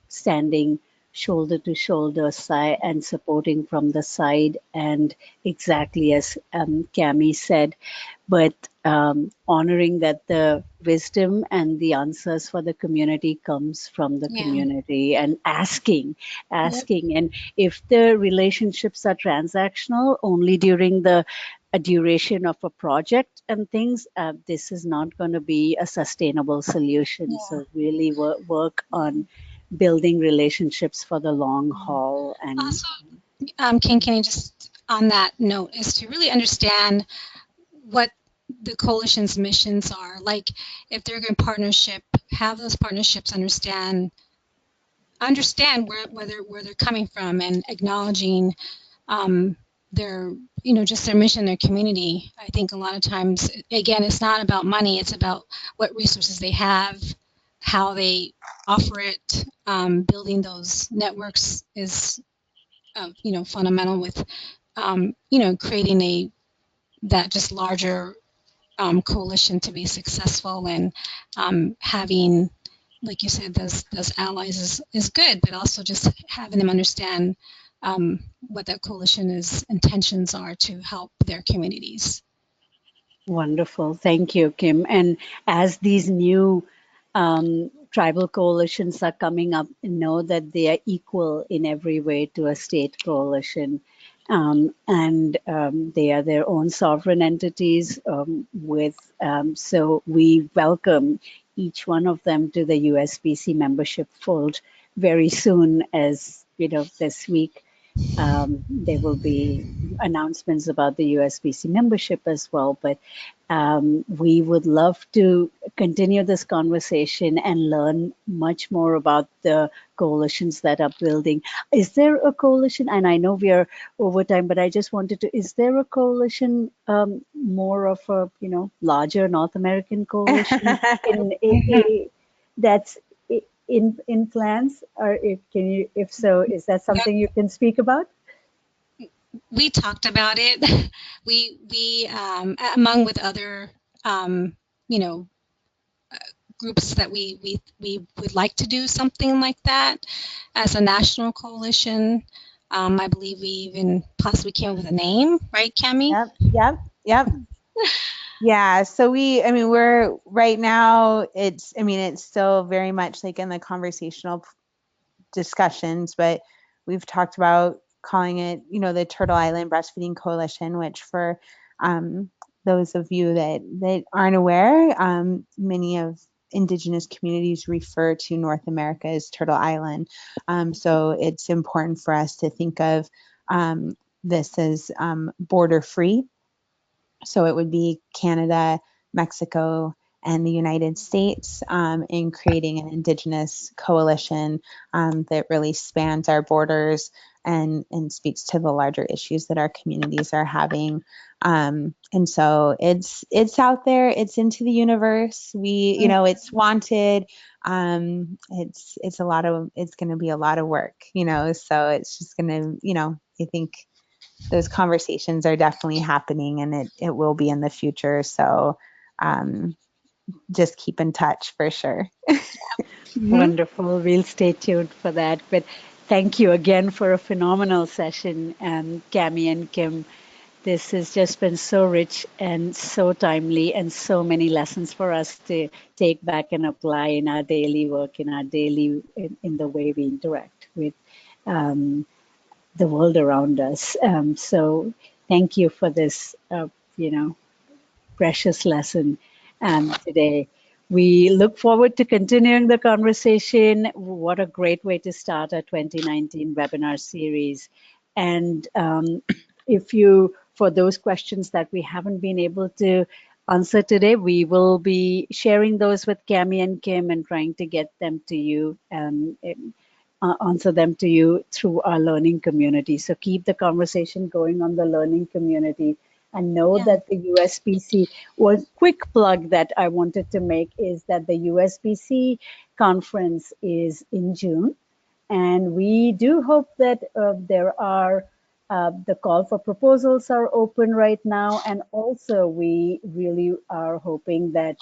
standing shoulder to shoulder side and supporting from the side, and exactly as Cami said, but honoring that the wisdom and the answers for the community comes from the Yeah. community, and asking. Yep. And if the relationships are transactional only during the a duration of a project and things, this is not going to be a sustainable solution. Yeah. So really work on building relationships for the long haul. And Also, can I just on that note is to really understand what the coalition's missions are. Like if they're going to partnership, have those partnerships understand where they're coming from, and acknowledging their just their mission, their community. I think a lot of times, again, it's not about money, it's about what resources they have, how they offer it. Building those networks is fundamental with creating that just larger coalition to be successful, and having, like you said, those allies is good, but also just having them understand what that coalition's intentions are to help their communities. wonderful. Thank you, Kim. And as these new tribal coalitions are coming up, know that they are equal in every way to a state coalition. And they are their own sovereign entities so we welcome each one of them to the USBC membership fold very soon. As you know, this week there will be announcements about the USBC membership as well. But we would love to continue this conversation and learn much more about the coalitions that are building. Is there a coalition? And I know we are over time, but I just wanted to, is there a coalition, more of a, larger North American coalition that's in plans? Or if so, is that something you can speak about? We talked about it. We among with other groups that we would like to do something like that as a national coalition. I believe we even possibly came up with a name, right, Cami? Yep. Yeah, so we're right now, it's still very much like in the conversational discussions, but we've talked about calling it, the Turtle Island Breastfeeding Coalition, which for those of you that aren't aware, many of Indigenous communities refer to North America as Turtle Island. So it's important for us to think of this as border free. So it would be Canada, Mexico, and the United States in creating an Indigenous coalition that really spans our borders and speaks to the larger issues that our communities are having. And so it's out there, it's into the universe. It's wanted. It's going to be a lot of work, so it's just going to, I think those conversations are definitely happening, and it will be in the future. So just keep in touch for sure. Wonderful. We'll stay tuned for that. But thank you again for a phenomenal session, Cami and Kim. This has just been so rich and so timely, and so many lessons for us to take back and apply in our daily work, in the way we interact with the world around us. So thank you for this, precious lesson today. We look forward to continuing the conversation. What a great way to start our 2019 webinar series. And for those questions that we haven't been able to answer today, we will be sharing those with Cami and Kim and trying to get them to you and answer them to you through our learning community. So keep the conversation going on the learning community. And know that the USBC, one quick plug that I wanted to make is that the USBC conference is in June. And we do hope that there are the call for proposals are open right now. And also we really are hoping that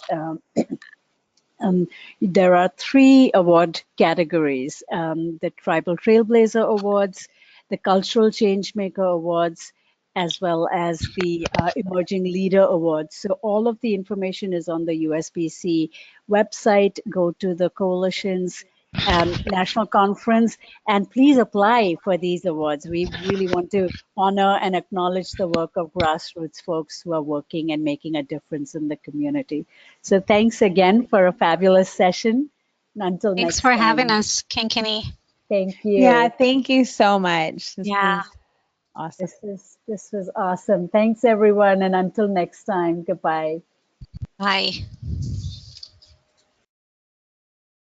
there are 3 award categories, the Tribal Trailblazer Awards, the Cultural Changemaker Awards, as well as the Emerging Leader Awards. So all of the information is on the USBC website. Go to the Coalition's national conference and please apply for these awards. We really want to honor and acknowledge the work of grassroots folks who are working and making a difference in the community. So thanks again for a fabulous session. And until Thanks next for having time, us, Kinkini. thank you. Yeah, thank you so much. This Yeah. was awesome. This was awesome. Thanks everyone, and until next time, goodbye. Bye.